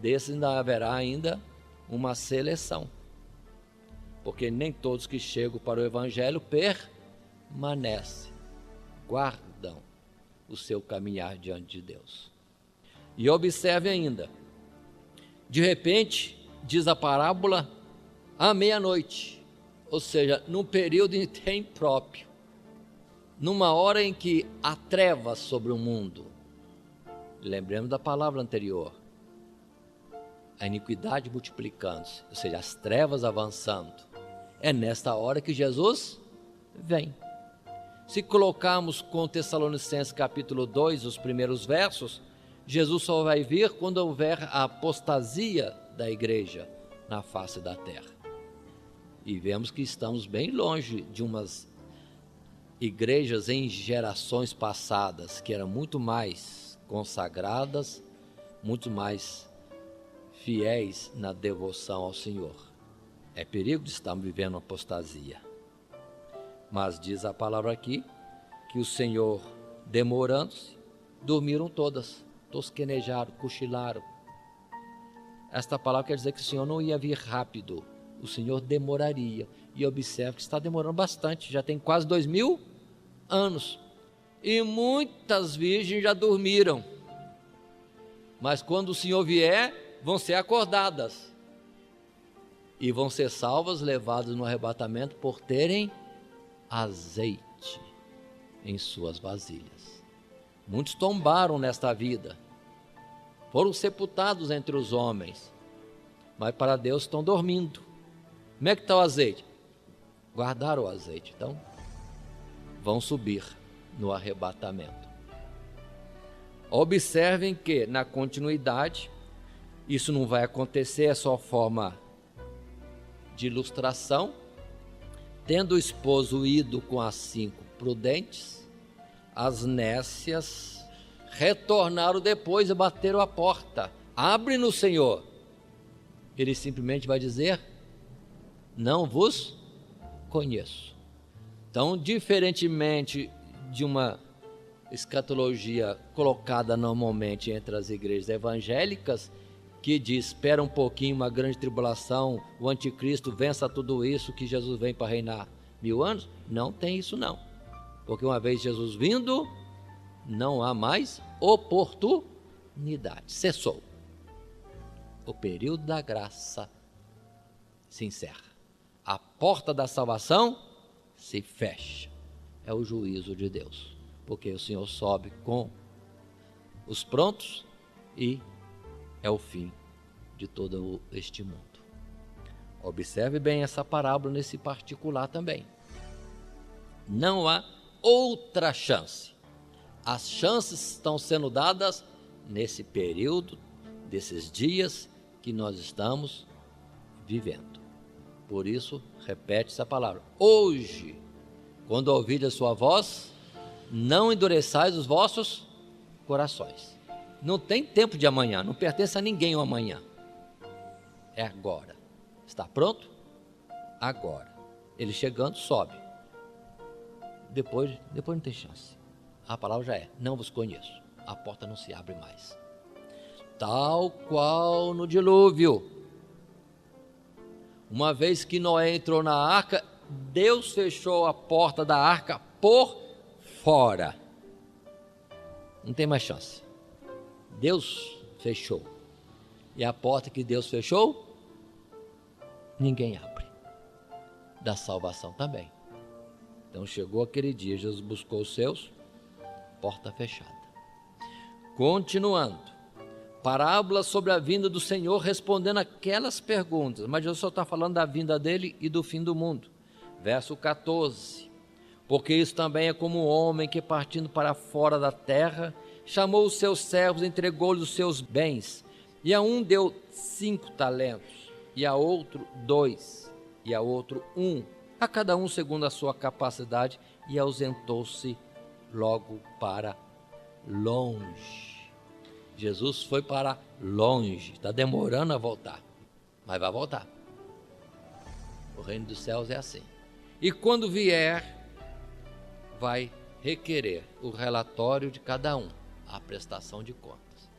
desses ainda haverá ainda uma seleção. Porque nem todos que chegam para o Evangelho permanecem, guardam o seu caminhar diante de Deus. E observe ainda, de repente, diz a parábola, à meia-noite, ou seja, num período impróprio, numa hora em que há trevas sobre o mundo. Lembremos da palavra anterior, a iniquidade multiplicando-se, ou seja, as trevas avançando. É nesta hora que Jesus vem. Se colocarmos com Tessalonicenses capítulo 2, os primeiros versos, Jesus só vai vir quando houver a apostasia da igreja na face da terra. E vemos que estamos bem longe de umas igrejas em gerações passadas, que eram muito mais consagradas, muito mais fiéis na devoção ao Senhor. É perigo de estarmos vivendo apostasia. Mas diz a palavra aqui, que o Senhor, demorando-se, dormiram todas, tosquenejaram, cochilaram. Esta palavra quer dizer que o Senhor não ia vir rápido, o Senhor demoraria. E observe que está demorando bastante, já tem quase 2000 anos. E muitas virgens já dormiram. Mas quando o Senhor vier, vão ser acordadas. E vão ser salvas, levadas no arrebatamento por terem azeite em suas vasilhas. Muitos tombaram nesta vida, foram sepultados entre os homens, mas para Deus estão dormindo. Como é que está o azeite? Guardaram o azeite, então vão subir no arrebatamento. Observem que na continuidade, isso não vai acontecer, é só forma de ilustração. Tendo o esposo ido com as 5 prudentes, as nécias retornaram depois e bateram a porta. Abre-nos, Senhor. Ele simplesmente vai dizer: não vos conheço. Então, diferentemente de uma escatologia colocada normalmente entre as igrejas evangélicas, que diz: espera um pouquinho, uma grande tribulação, o anticristo vença tudo isso, que Jesus vem para reinar 1000 anos, não tem isso não, porque uma vez Jesus vindo, não há mais oportunidade, cessou, o período da graça se encerra, a porta da salvação se fecha, é o juízo de Deus, porque o Senhor sobe com os prontos e é o fim de todo este mundo. Observe bem essa parábola nesse particular também. Não há outra chance. As chances estão sendo dadas nesse período, desses dias que nós estamos vivendo. Por isso, repete essa palavra. Hoje, quando ouvir a sua voz, não endureçais os vossos corações. Não tem tempo de amanhã, não pertence a ninguém o amanhã. É agora. Está pronto? Agora. Ele chegando, sobe. Depois não tem chance. A palavra já é, não vos conheço. A porta não se abre mais. Tal qual no dilúvio. Uma vez que Noé entrou na arca, Deus fechou a porta da arca por fora. Não tem mais chance. Deus fechou. E a porta que Deus fechou, ninguém abre. Da salvação também. Então chegou aquele dia, Jesus buscou os seus, porta fechada. Continuando, parábola sobre a vinda do Senhor, respondendo aquelas perguntas, mas Jesus só está falando da vinda dele e do fim do mundo. Verso 14, porque isso também é como um homem que partindo para fora da terra, chamou os seus servos, entregou-lhes os seus bens, e a um deu 5 talentos, e a outro 2, e a outro 1, a cada um segundo a sua capacidade, e ausentou-se logo para longe. Jesus foi para longe, está demorando a voltar, mas vai voltar. O reino dos céus é assim. E quando vier, vai requerer o relatório de cada um, a prestação de contas.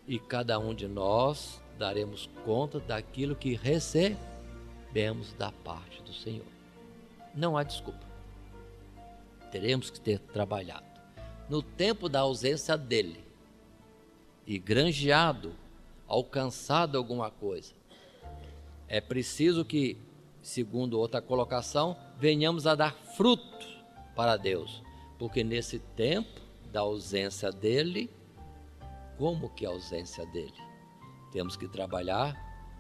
E cada um de nós daremos conta daquilo que recebemos da parte do Senhor. Não há desculpa. Teremos que ter trabalhado no tempo da ausência dele e granjeado, alcançado alguma coisa. É preciso que, segundo outra colocação, venhamos a dar fruto para Deus, porque nesse tempo da ausência dele, como que a ausência dele? Temos que trabalhar,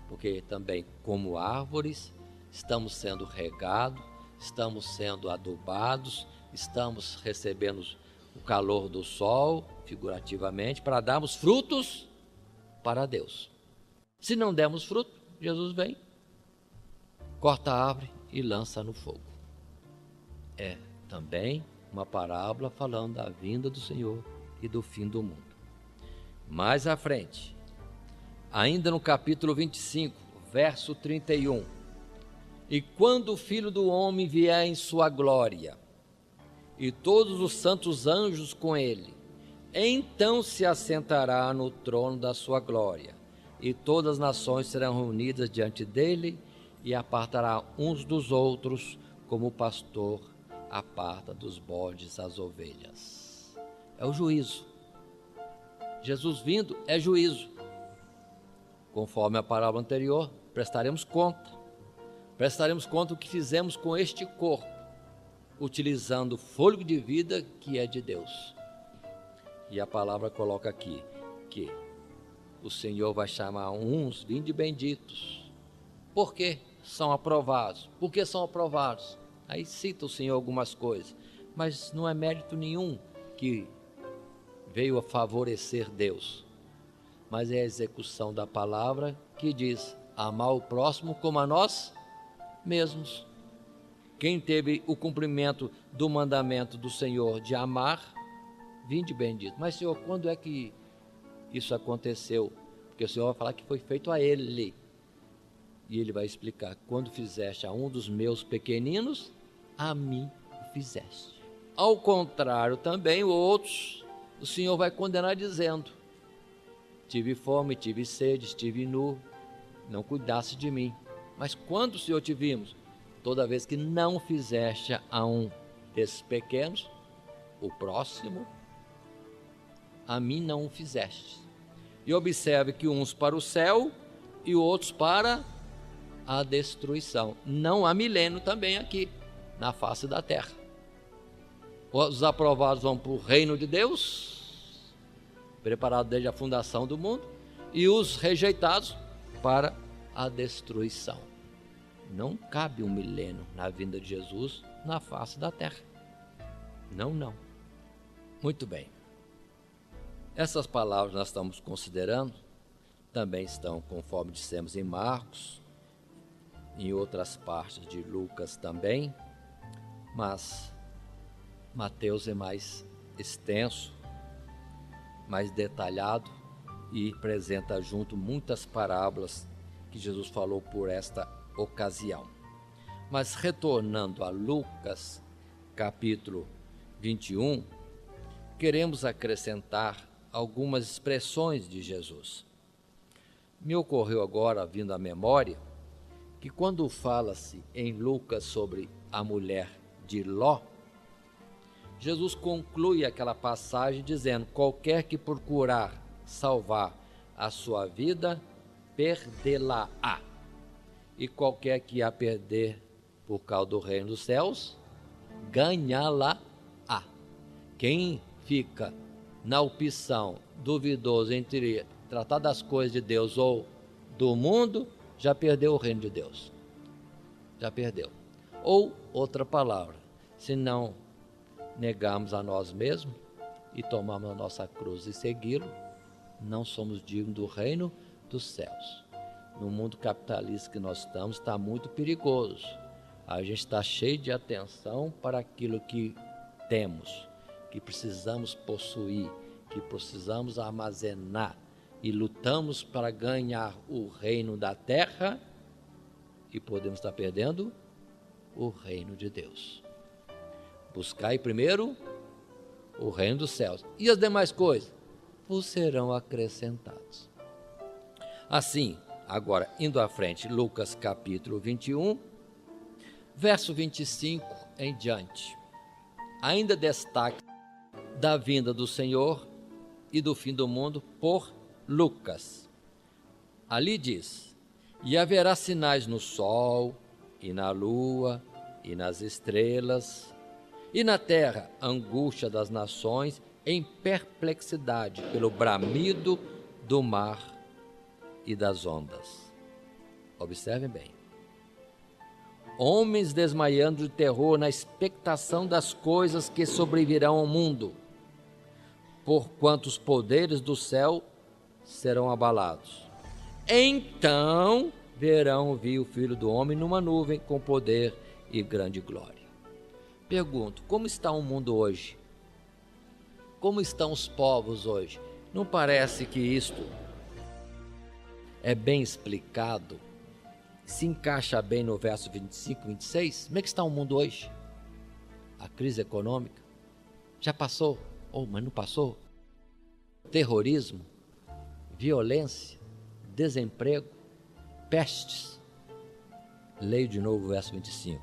porque também como árvores, estamos sendo regados, estamos sendo adubados, estamos recebendo o calor do sol, figurativamente, para darmos frutos para Deus. Se não dermos fruto, Jesus vem, corta a árvore e lança no fogo. É também uma parábola falando da vinda do Senhor e do fim do mundo. Mais à frente, ainda no capítulo 25, verso 31, e quando o Filho do Homem vier em sua glória, e todos os santos anjos com ele, então se assentará no trono da sua glória, e todas as nações serão reunidas diante dele, e apartará uns dos outros, como o pastor aparta dos bodes as ovelhas. É o juízo. Jesus vindo é juízo. Conforme a parábola anterior, prestaremos conta. Prestaremos conta do que fizemos com este corpo, utilizando o fôlego de vida que é de Deus. E a palavra coloca aqui que o Senhor vai chamar uns, vinde benditos. Por quê? São aprovados. Por que são aprovados? Aí cita o Senhor algumas coisas, mas não é mérito nenhum que veio a favorecer Deus, mas é a execução da palavra que diz, amar o próximo como a nós mesmos. Quem teve o cumprimento do mandamento do Senhor de amar, vinde bendito. Mas Senhor, quando é que isso aconteceu? Porque o Senhor vai falar que foi feito a ele. E ele vai explicar, quando fizeste a um dos meus pequeninos, a mim o fizeste. Ao contrário também, outros, o Senhor vai condenar dizendo, tive fome, tive sede, estive nu, não cuidaste de mim. Mas quando, Senhor, te vimos? Toda vez que não fizeste a um desses pequenos, o próximo, a mim não o fizeste. E observe que uns para o céu e outros para a destruição. Não há milênio também aqui, na face da terra. Os aprovados vão para o reino de Deus, preparado desde a fundação do mundo, e os rejeitados para a destruição. Não cabe um milênio na vinda de Jesus na face da terra. Não. Muito bem. Essas palavras nós estamos considerando, também estão, conforme dissemos, em Marcos, em outras partes de Lucas também, mas Mateus é mais extenso, mais detalhado e apresenta junto muitas parábolas que Jesus falou por esta ocasião. Mas retornando a Lucas, capítulo 21, queremos acrescentar algumas expressões de Jesus. Me ocorreu agora, vindo à memória, que quando fala-se em Lucas sobre a mulher de Ló, Jesus conclui aquela passagem dizendo: qualquer que procurar salvar a sua vida, perdê-la-á. E qualquer que a perder por causa do reino dos céus, ganhá-la-á. Quem fica na opção duvidoso entre tratar das coisas de Deus ou do mundo, já perdeu o reino de Deus. Já perdeu. Ou, outra palavra, se não negarmos a nós mesmos e tomarmos a nossa cruz e segui-lo, não somos dignos do reino dos céus. No mundo capitalista que nós estamos, está muito perigoso. A gente está cheio de atenção para aquilo que temos, que precisamos possuir, que precisamos armazenar, e lutamos para ganhar o reino da terra e podemos estar perdendo o reino de Deus. Buscai primeiro o reino dos céus, e as demais coisas vos serão acrescentadas. Assim, agora, indo à frente, Lucas capítulo 21, verso 25 em diante. Ainda destaque da vinda do Senhor e do fim do mundo por Lucas. Ali diz: e haverá sinais no sol, e na lua, e nas estrelas, e na terra angústia das nações, em perplexidade pelo bramido do mar e das ondas. Observem bem. Homens desmaiando de terror na expectação das coisas que sobrevirão ao mundo, porquanto os poderes do céu serão abalados. Então verão vir o Filho do Homem numa nuvem com poder e grande glória. Pergunto, como está o mundo hoje? Como estão os povos hoje? Não parece que isto é bem explicado, se encaixa bem no verso 25 e 26? Como é que está o mundo hoje? A crise econômica já passou? Mas não passou? Terrorismo, violência, desemprego, pestes. Leio de novo o verso 25.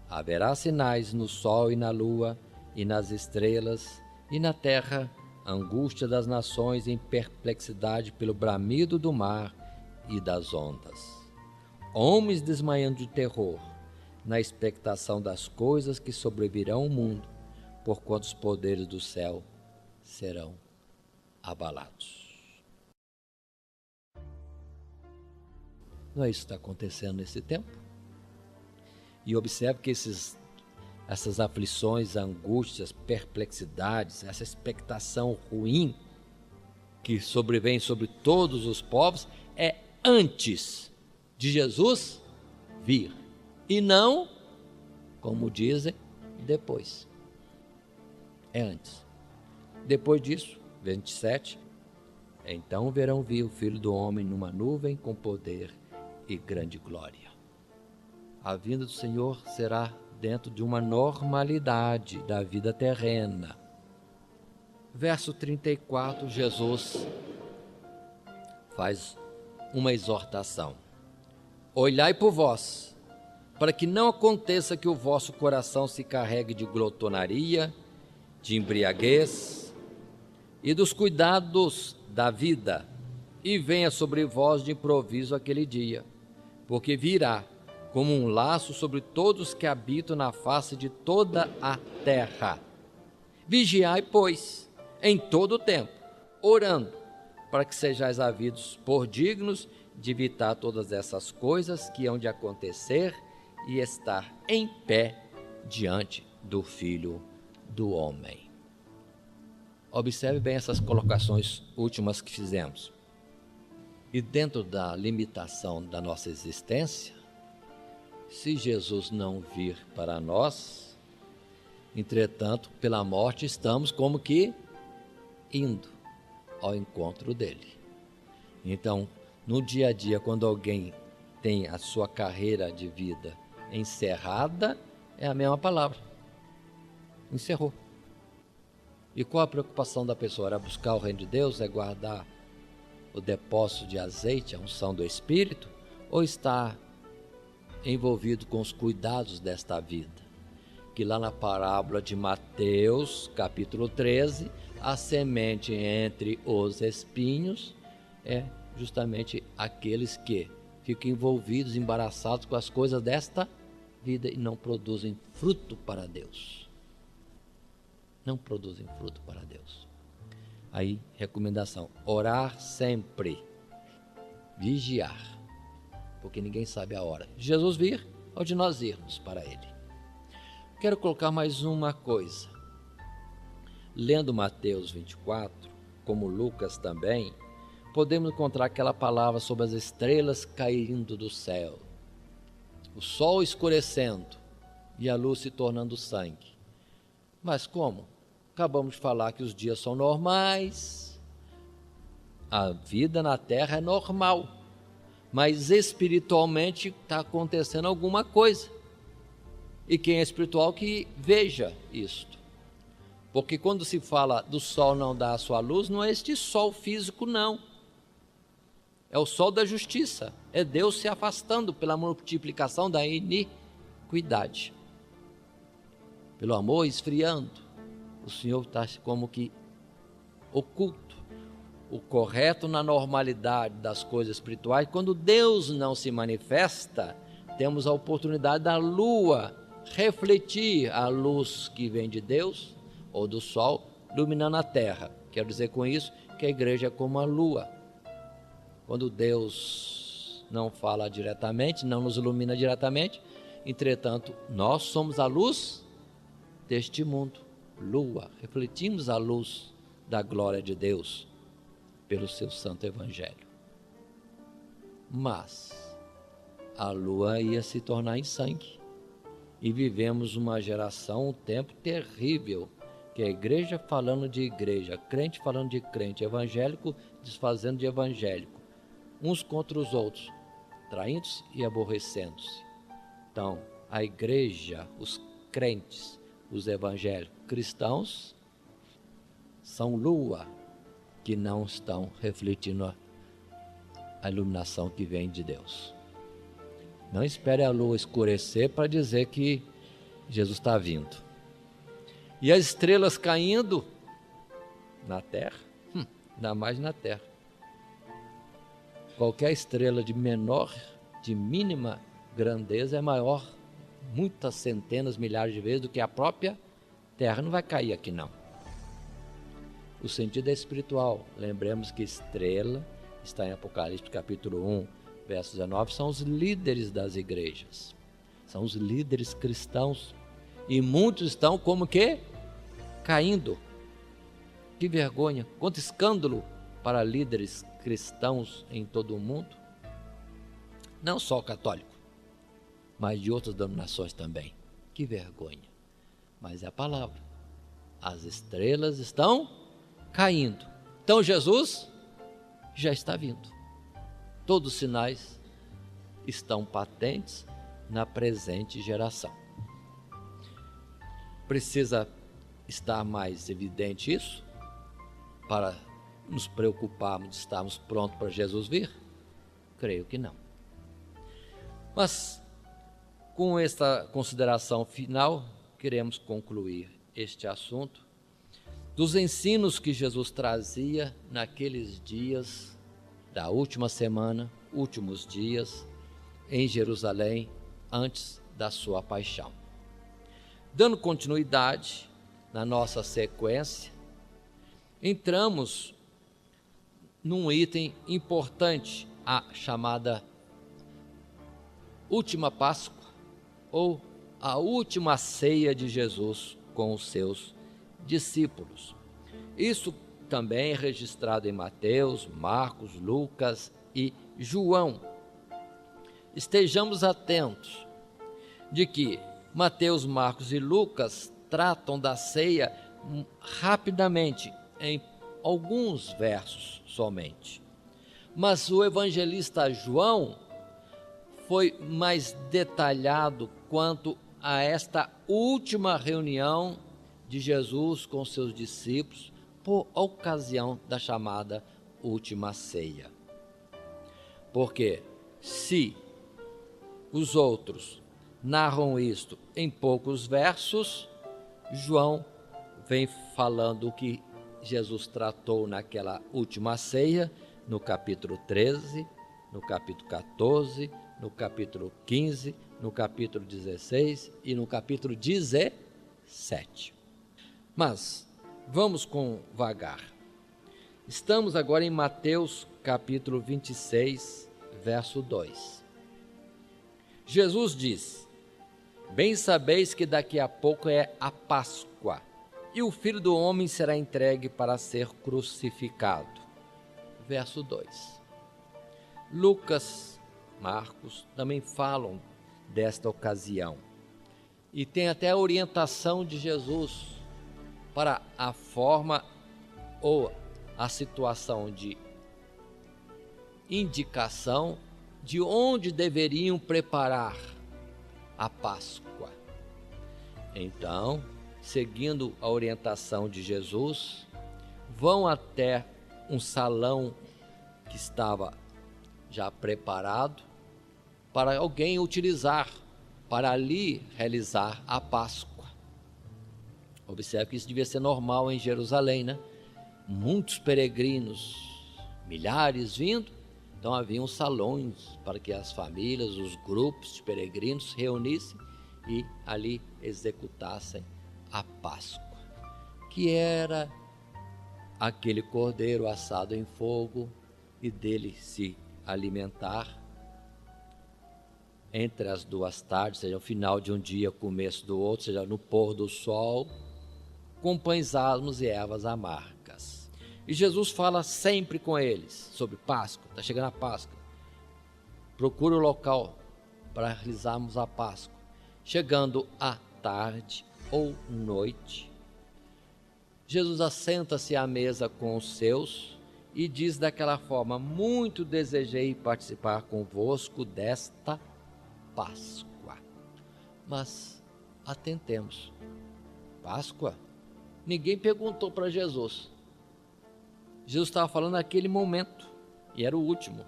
Haverá sinais no sol e na lua e nas estrelas, e na terra angústia das nações em perplexidade pelo bramido do mar e das ondas. Homens desmaiando de terror na expectação das coisas que sobrevirão ao mundo, porquanto os poderes do céu serão abalados. Não é isso que está acontecendo nesse tempo? E observe que essas aflições, angústias, perplexidades, essa expectação ruim que sobrevém sobre todos os povos é antes de Jesus vir, e não, como dizem, depois. É antes. Depois disso, 27, então verão vir o Filho do Homem numa nuvem com poder e grande glória. A vinda do Senhor será dentro de uma normalidade da vida terrena. Verso 34, Jesus faz uma exortação. Olhai por vós, para que não aconteça que o vosso coração se carregue de glotonaria, de embriaguez e dos cuidados da vida, e venha sobre vós de improviso aquele dia, porque virá como um laço sobre todos que habitam na face de toda a terra. Vigiai, pois, em todo o tempo, orando, para que sejais havidos por dignos de evitar todas essas coisas que hão de acontecer e estar em pé diante do Filho do Homem. Observe bem essas colocações últimas que fizemos. E dentro da limitação da nossa existência, se Jesus não vir para nós, entretanto, pela morte estamos como que indo ao encontro dele. Então, no dia a dia, quando alguém tem a sua carreira de vida encerrada, é a mesma palavra. Encerrou. E qual a preocupação da pessoa? Era buscar o reino de Deus? É guardar o depósito de azeite, a unção do Espírito? Ou estar envolvido com os cuidados desta vida? Que lá na parábola de Mateus, capítulo 13, a semente entre os espinhos é justamente aqueles que ficam envolvidos, embaraçados com as coisas desta vida e não produzem fruto para Deus. Não produzem fruto para Deus. Aí, recomendação: orar sempre, vigiar, porque ninguém sabe a hora de Jesus vir ou de nós irmos para Ele. Quero colocar mais uma coisa. Lendo Mateus 24, como Lucas também, podemos encontrar aquela palavra sobre as estrelas caindo do céu, o sol escurecendo e a luz se tornando sangue. Mas como? Acabamos de falar que os dias são normais, a vida na terra é normal, mas espiritualmente está acontecendo alguma coisa. E quem é espiritual que veja isto. Porque quando se fala do sol não dar a sua luz, não é este sol físico, não. É o sol da justiça. É Deus se afastando pela multiplicação da iniquidade. Pelo amor esfriando. O Senhor está como que oculto. O correto na normalidade das coisas espirituais. Quando Deus não se manifesta, temos a oportunidade da lua refletir a luz que vem de Deus ou do sol, iluminando a terra. Quero dizer com isso que a igreja é como a lua. Quando Deus não fala diretamente, não nos ilumina diretamente, entretanto, nós somos a luz deste mundo. Lua, refletimos a luz da glória de Deus pelo seu santo evangelho. Mas a lua ia se tornar em sangue. E vivemos uma geração, um tempo terrível, que é a igreja falando de igreja, crente falando de crente, evangélico desfazendo de evangélico, uns contra os outros, traindo-se e aborrecendo-se. Então, a igreja, os crentes, os evangélicos cristãos, são lua que não estão refletindo a iluminação que vem de Deus. Não espere a lua escurecer para dizer que Jesus está vindo. E as estrelas caindo na terra, ainda mais na terra. Qualquer estrela de menor, de mínima grandeza é maior, muitas centenas, milhares de vezes do que a própria terra. Não vai cair aqui não. O sentido é espiritual. Lembremos que estrela está em Apocalipse capítulo 1, verso 19, são os líderes das igrejas. São os líderes cristãos. E muitos estão como que? Caindo. Que vergonha. Quanto escândalo para líderes cristãos em todo o mundo. Não só católico, mas de outras denominações também. Que vergonha. Mas é a palavra. As estrelas estão caindo. Então Jesus já está vindo. Todos os sinais estão patentes na presente geração. Precisa estar mais evidente isso para nos preocuparmos de estarmos prontos para Jesus vir? Creio que não. Mas, com esta consideração final, queremos concluir este assunto dos ensinos que Jesus trazia naqueles dias da última semana, últimos dias, em Jerusalém, antes da sua paixão. Dando continuidade na nossa sequência, entramos num item importante, a chamada última Páscoa, ou a última ceia de Jesus com os seus discípulos. Isso também é registrado em Mateus, Marcos, Lucas e João. Estejamos atentos de que Mateus, Marcos e Lucas tratam da ceia rapidamente, em alguns versos somente. Mas o evangelista João foi mais detalhado quanto a esta última reunião de Jesus com seus discípulos por ocasião da chamada última ceia. Porque se os outros narram isto em poucos versos, João vem falando o que Jesus tratou naquela última ceia, no capítulo 13, no capítulo 14, no capítulo 15, no capítulo 16 e no capítulo 17. Mas vamos com vagar. Estamos agora em Mateus capítulo 26, verso 2. Jesus diz: bem sabeis que daqui a pouco é a Páscoa, e o Filho do Homem será entregue para ser crucificado. Verso 2. Lucas, Marcos também falam desta ocasião. E tem até a orientação de Jesus para a forma ou a situação de indicação de onde deveriam preparar a Páscoa. Então, seguindo a orientação de Jesus, vão até um salão que estava já preparado para alguém utilizar, para ali realizar a Páscoa. Observe que isso devia ser normal em Jerusalém, né? Muitos peregrinos, milhares vindo, então haviam salões para que as famílias, os grupos de peregrinos se reunissem e ali executassem a Páscoa, que era aquele cordeiro assado em fogo e dele se alimentar entre as duas tardes, seja no final de um dia, começo do outro, seja no pôr do sol, com pães asmos e ervas amargas. E Jesus fala sempre com eles sobre Páscoa. Está chegando a Páscoa, procura o local para realizarmos a Páscoa. Chegando à tarde ou noite, Jesus assenta-se à mesa com os seus e diz daquela forma: muito desejei participar convosco desta Páscoa. Mas atentemos, Páscoa? Ninguém perguntou para Jesus. Jesus estava falando naquele momento e era o último.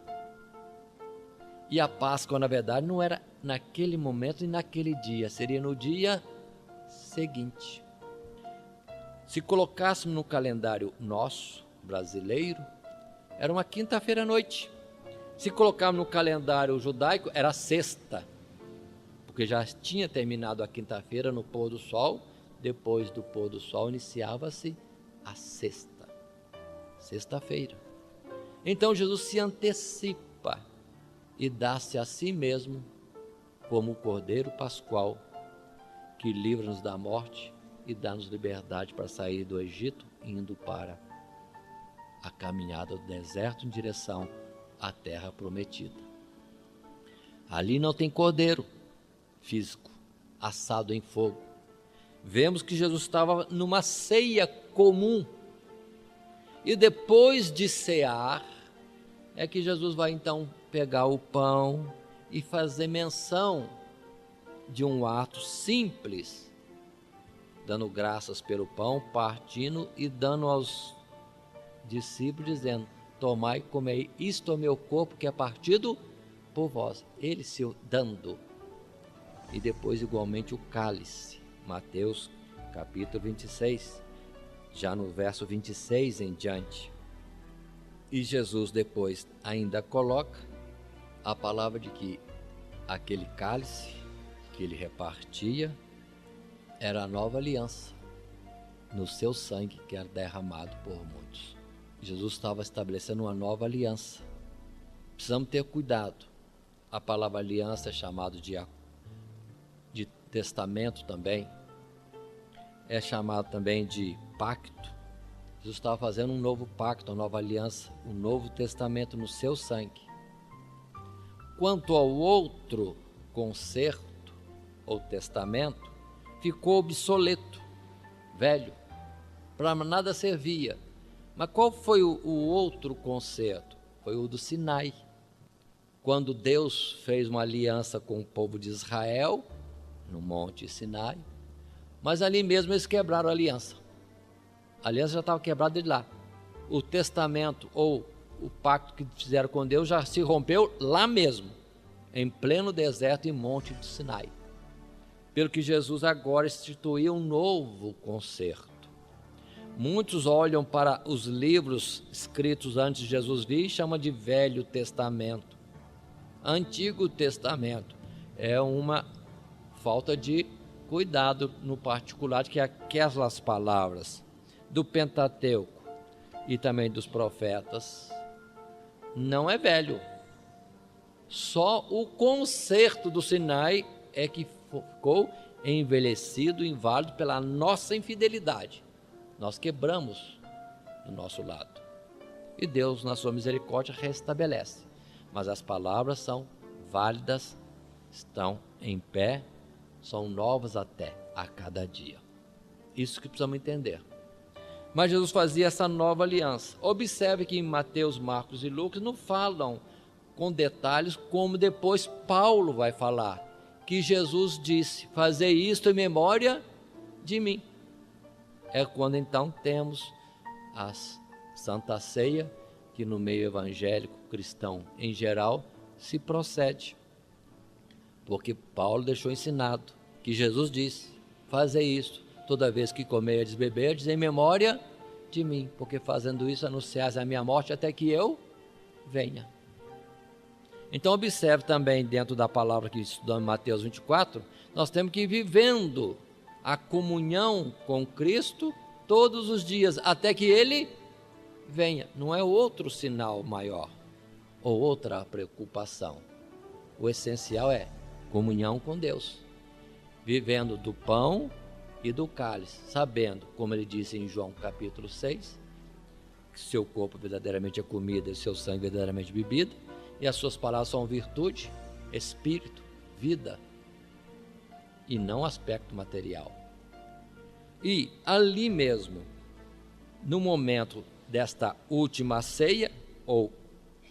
E a Páscoa, na verdade, não era naquele momento e naquele dia, seria no dia seguinte. Se colocássemos no calendário nosso, brasileiro, era uma quinta-feira à noite. Se colocarmos no calendário judaico, era sexta, porque já tinha terminado a quinta-feira no pôr do sol. Depois do pôr do sol iniciava-se a sexta-feira. Então Jesus se antecipa e dá-se a si mesmo como o Cordeiro Pascual que livra-nos da morte e dá-nos liberdade para sair do Egito, indo para a caminhada do deserto em direção à terra prometida. Ali não tem cordeiro físico assado em fogo. Vemos que Jesus estava numa ceia comum. E depois de cear, é que Jesus vai então pegar o pão e fazer menção de um ato simples, dando graças pelo pão, partindo e dando aos discípulos, dizendo: tomai e comei, isto é o meu corpo que é partido por vós. Ele se dando. E depois igualmente o cálice. Mateus capítulo 26, já no verso 26 em diante. E Jesus depois ainda coloca a palavra de que aquele cálice que ele repartia era a nova aliança no seu sangue que era derramado por muitos. Jesus estava estabelecendo uma nova aliança. Precisamos ter cuidado. A palavra aliança é chamada de testamento também. É chamado também de pacto. Jesus estava fazendo um novo pacto, uma nova aliança, um novo testamento no seu sangue. Quanto ao outro concerto ou testamento, ficou obsoleto, velho, para nada servia. Mas qual foi o outro concerto? Foi o do Sinai. Quando Deus fez uma aliança com o povo de Israel, no Monte Sinai, mas ali mesmo eles quebraram a aliança. A aliança já estava quebrada de lá. O testamento ou o pacto que fizeram com Deus já se rompeu lá mesmo, em pleno deserto e Monte de Sinai. Pelo que Jesus agora instituiu um novo concerto. Muitos olham para os livros escritos antes de Jesus vir e chamam de Velho Testamento. Antigo Testamento é uma falta de cuidado no particular, que aquelas palavras do Pentateuco e também dos profetas não é velho. Só o concerto do Sinai é que ficou envelhecido, inválido pela nossa infidelidade. Nós quebramos do nosso lado. E Deus, na sua misericórdia, restabelece. Mas as palavras são válidas, estão em pé, são novas até a cada dia. Isso que precisamos entender. Mas Jesus fazia essa nova aliança. Observe que em Mateus, Marcos e Lucas não falam com detalhes como depois Paulo vai falar, que Jesus disse: fazei isto em memória de mim. É quando então temos a Santa Ceia, que no meio evangélico cristão em geral se procede. Porque Paulo deixou ensinado que Jesus disse: fazei isto toda vez que comerdes e beberdes em memória de mim, porque fazendo isso anunciais a minha morte até que eu venha. Então observe também dentro da palavra que estudamos em Mateus 24, nós temos que ir vivendo a comunhão com Cristo todos os dias, até que Ele venha. Não é outro sinal maior ou outra preocupação. O essencial é comunhão com Deus, vivendo do pão e do cálice, sabendo, como ele disse em João capítulo 6, que seu corpo verdadeiramente é comida e seu sangue verdadeiramente bebida, e as suas palavras são virtude, espírito, vida, e não aspecto material. E ali mesmo, no momento desta última ceia, ou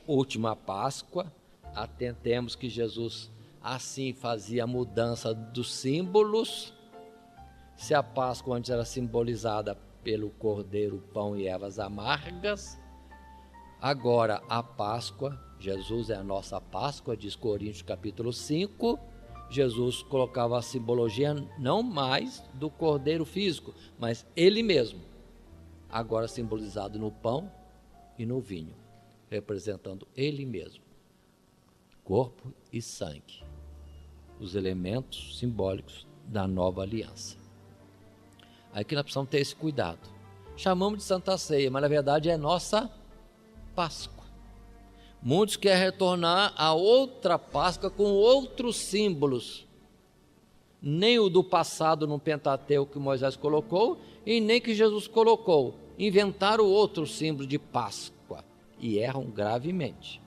última Páscoa, atentemos que Jesus assim fazia a mudança dos símbolos. Se a Páscoa antes era simbolizada pelo cordeiro, pão e ervas amargas, agora a Páscoa, Jesus é a nossa Páscoa, diz Coríntios capítulo 5, Jesus colocava a simbologia não mais do cordeiro físico, mas ele mesmo, agora simbolizado no pão e no vinho, representando ele mesmo, corpo e sangue, os elementos simbólicos da nova aliança. Aqui nós precisamos ter esse cuidado. Chamamos de Santa Ceia, mas na verdade é nossa Páscoa. Muitos querem retornar a outra Páscoa com outros símbolos, nem o do passado no Pentateuco que Moisés colocou, e nem que Jesus colocou. Inventaram outro símbolo de Páscoa e erram gravemente,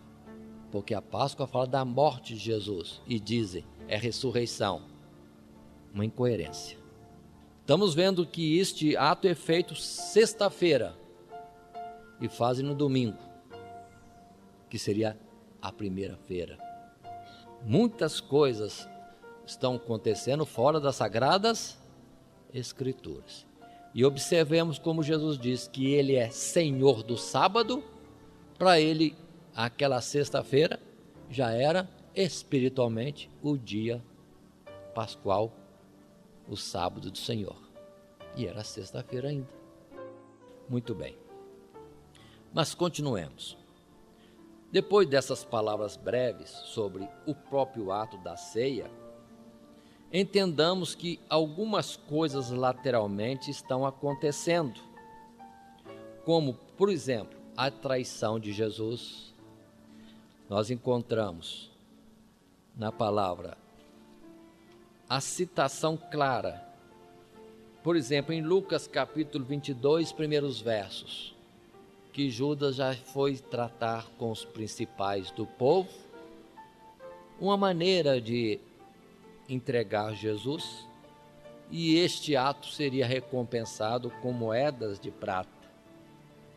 porque a Páscoa fala da morte de Jesus e dizem é ressurreição. Uma incoerência. Estamos vendo que este ato é feito sexta-feira e fazem no domingo, que seria a primeira-feira. Muitas coisas estão acontecendo fora das Sagradas Escrituras. E observemos como Jesus diz que Ele é Senhor do sábado. Para Ele, aquela sexta-feira já era espiritualmente o dia pascual, o sábado do Senhor. E era sexta-feira ainda. Muito bem. Mas continuemos. Depois dessas palavras breves sobre o próprio ato da ceia, entendamos que algumas coisas lateralmente estão acontecendo, como, por exemplo, a traição de Jesus, nós encontramos na palavra a citação clara. Por exemplo, em Lucas capítulo 22, primeiros versos, que Judas já foi tratar com os principais do povo uma maneira de entregar Jesus, e este ato seria recompensado com moedas de prata.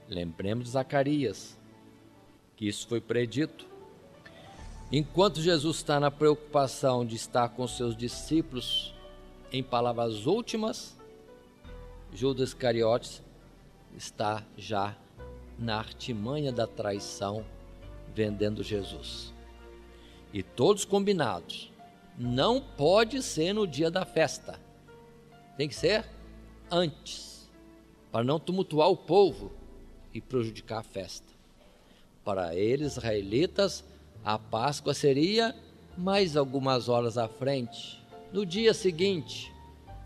Lembremos de Zacarias, que isso foi predito. Enquanto Jesus está na preocupação de estar com seus discípulos em palavras últimas, Judas Iscariotes está já na artimanha da traição, vendendo Jesus. E todos combinados, não pode ser no dia da festa, tem que ser antes, para não tumultuar o povo e prejudicar a festa. Para eles, israelitas, a Páscoa seria mais algumas horas à frente, no dia seguinte,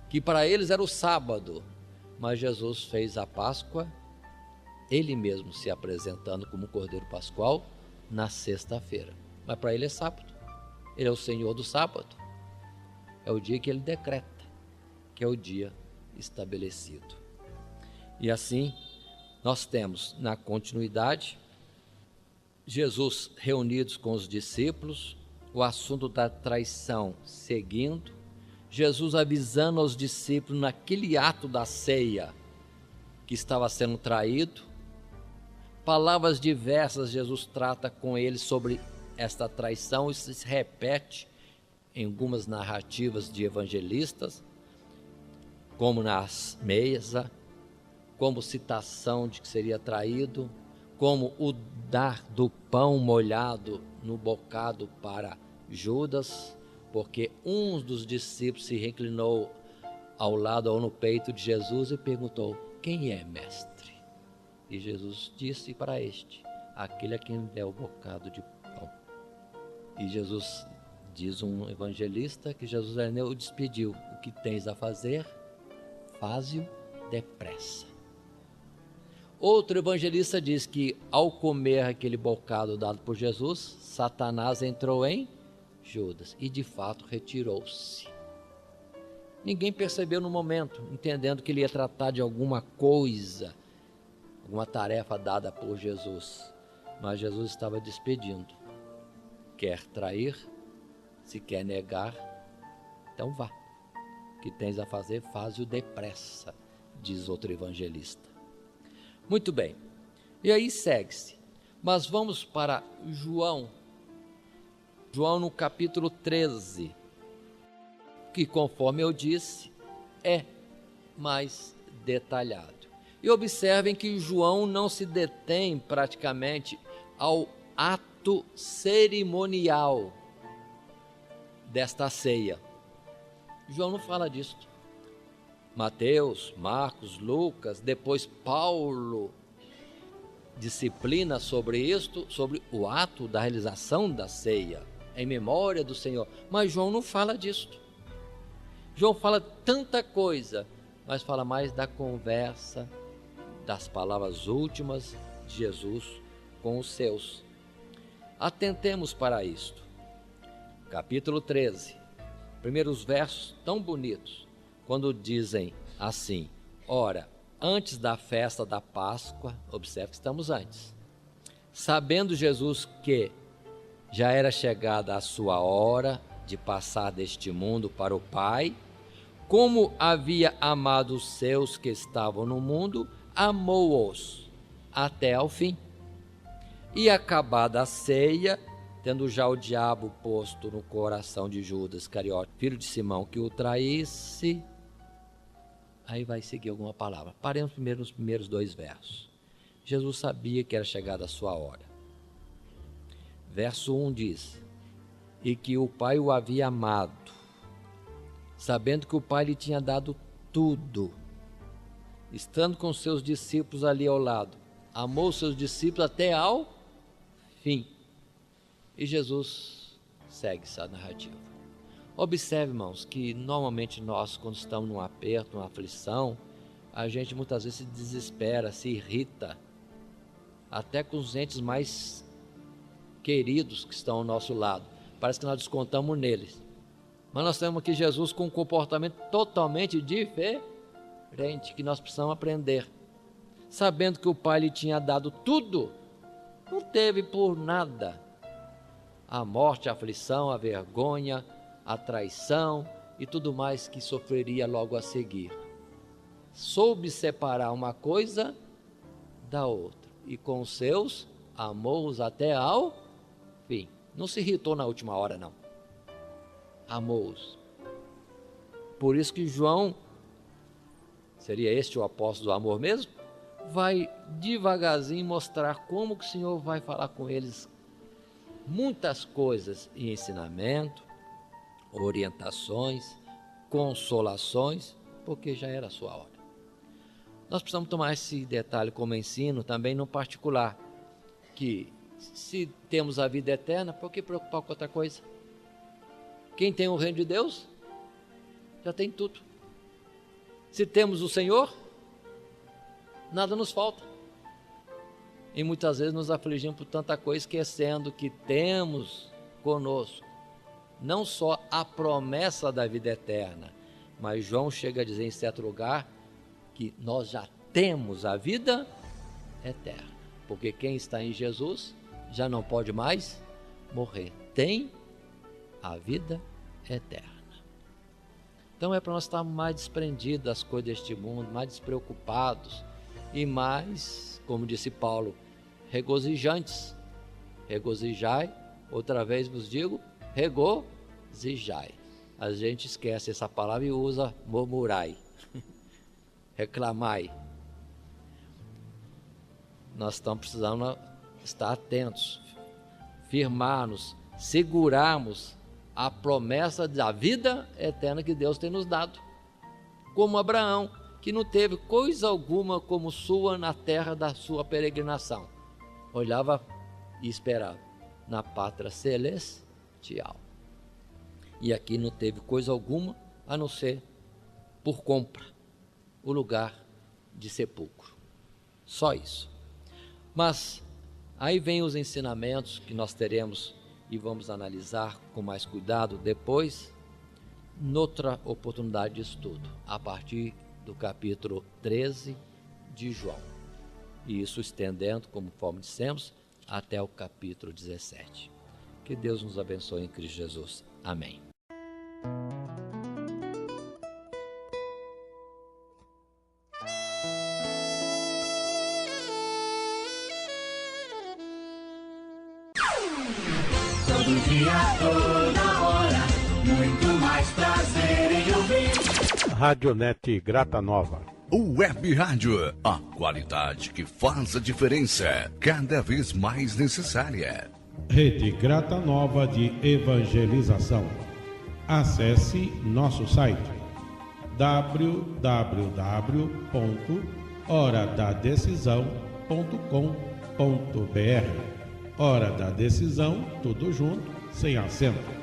que para eles era o sábado, mas Jesus fez a Páscoa, ele mesmo se apresentando como Cordeiro Pascual, na sexta-feira. Mas para ele é sábado, ele é o Senhor do sábado, é o dia que ele decreta, que é o dia estabelecido. E assim, nós temos na continuidade, Jesus reunidos com os discípulos, o assunto da traição seguindo, Jesus avisando aos discípulos naquele ato da ceia que estava sendo traído, palavras diversas Jesus trata com eles sobre esta traição, isso se repete em algumas narrativas de evangelistas, como nas mesa, como citação de que seria traído, como o dar do pão molhado no bocado para Judas, porque um dos discípulos se reclinou ao lado ou no peito de Jesus e perguntou: quem é, mestre? E Jesus disse para este: aquele a quem der o bocado de pão. E Jesus, diz um evangelista, que Jesus o despediu: o que tens a fazer, faze-o depressa. Outro evangelista diz que ao comer aquele bocado dado por Jesus, Satanás entrou em Judas e de fato retirou-se. Ninguém percebeu no momento, entendendo que ele ia tratar de alguma coisa, alguma tarefa dada por Jesus, mas Jesus estava despedindo. Quer trair, se quer negar, então vá, o que tens a fazer, faze-o depressa, diz outro evangelista. Muito bem, e aí segue-se, mas vamos para João no capítulo 13, que conforme eu disse, é mais detalhado. E observem que João não se detém praticamente ao ato cerimonial desta ceia. João não fala disso. Mateus, Marcos, Lucas, depois Paulo disciplina sobre isto, sobre o ato da realização da ceia, em memória do Senhor. Mas João não fala disso. João fala tanta coisa, mas fala mais da conversa, das palavras últimas de Jesus com os seus. Atentemos para isto. Capítulo 13, primeiros versos tão bonitos, quando dizem assim: ora, antes da festa da Páscoa, observe que estamos antes, sabendo Jesus que já era chegada a sua hora de passar deste mundo para o Pai, como havia amado os seus que estavam no mundo, amou-os até ao fim. E acabada a ceia, tendo já o diabo posto no coração de Judas Iscariote, filho de Simão, que o traísse. Aí vai seguir alguma palavra. Paremos primeiro nos primeiros 2 versos. Jesus sabia que era chegada a sua hora. Verso 1 diz: e que o Pai o havia amado, sabendo que o Pai lhe tinha dado tudo, estando com seus discípulos ali ao lado, amou seus discípulos até ao fim. E Jesus segue essa narrativa. Observe, irmãos, que normalmente nós, quando estamos num aperto, numa aflição, a gente muitas vezes se desespera, se irrita, até com os entes mais queridos que estão ao nosso lado. Parece que nós descontamos neles. Mas nós temos aqui Jesus com um comportamento totalmente diferente, que nós precisamos aprender. Sabendo que o Pai lhe tinha dado tudo, não teve por nada a morte, a aflição, a vergonha, a traição e tudo mais que sofreria logo a seguir. Soube separar uma coisa da outra e com os seus amou-os até ao fim. Não se irritou na última hora, não. Amou-os. Por isso que João, seria este o apóstolo do amor mesmo, vai devagarzinho mostrar como que o Senhor vai falar com eles muitas coisas e ensinamento, orientações, consolações, porque já era a sua hora. Nós precisamos tomar esse detalhe como ensino também no particular, que se temos a vida eterna, por que preocupar com outra coisa? Quem tem o reino de Deus, já tem tudo. Se temos o Senhor, nada nos falta. E muitas vezes nos afligimos por tanta coisa, esquecendo que temos conosco não só a promessa da vida eterna, mas João chega a dizer em certo lugar que nós já temos a vida eterna, porque quem está em Jesus já não pode mais morrer, tem a vida eterna. Então é para nós estarmos mais desprendidos das coisas deste mundo, mais despreocupados e mais, como disse Paulo, regozijantes. Regozijai, outra vez vos digo, regozijai. A gente esquece essa palavra e usa murmurai, reclamai. Nós estamos precisando estar atentos, firmar-nos, segurarmos a promessa da vida eterna que Deus tem nos dado. Como Abraão, que não teve coisa alguma como sua na terra da sua peregrinação. Olhava e esperava na pátria celestial. E aqui não teve coisa alguma a não ser por compra o lugar de sepulcro. Só isso. Mas aí vem os ensinamentos que nós teremos e vamos analisar com mais cuidado depois, noutra oportunidade de estudo, a partir do capítulo 13 de João. E isso estendendo, conforme dissemos, até o capítulo 17. Que Deus nos abençoe em Cristo Jesus. Amém. Todo dia, toda hora, muito mais prazer em ouvir. Radionet Grata Nova. Web Rádio, a qualidade que faz a diferença, cada vez mais necessária. Rede Grata Nova de Evangelização. Acesse nosso site www.horadadecisão.com.br. Hora da Decisão, tudo junto, sem acento.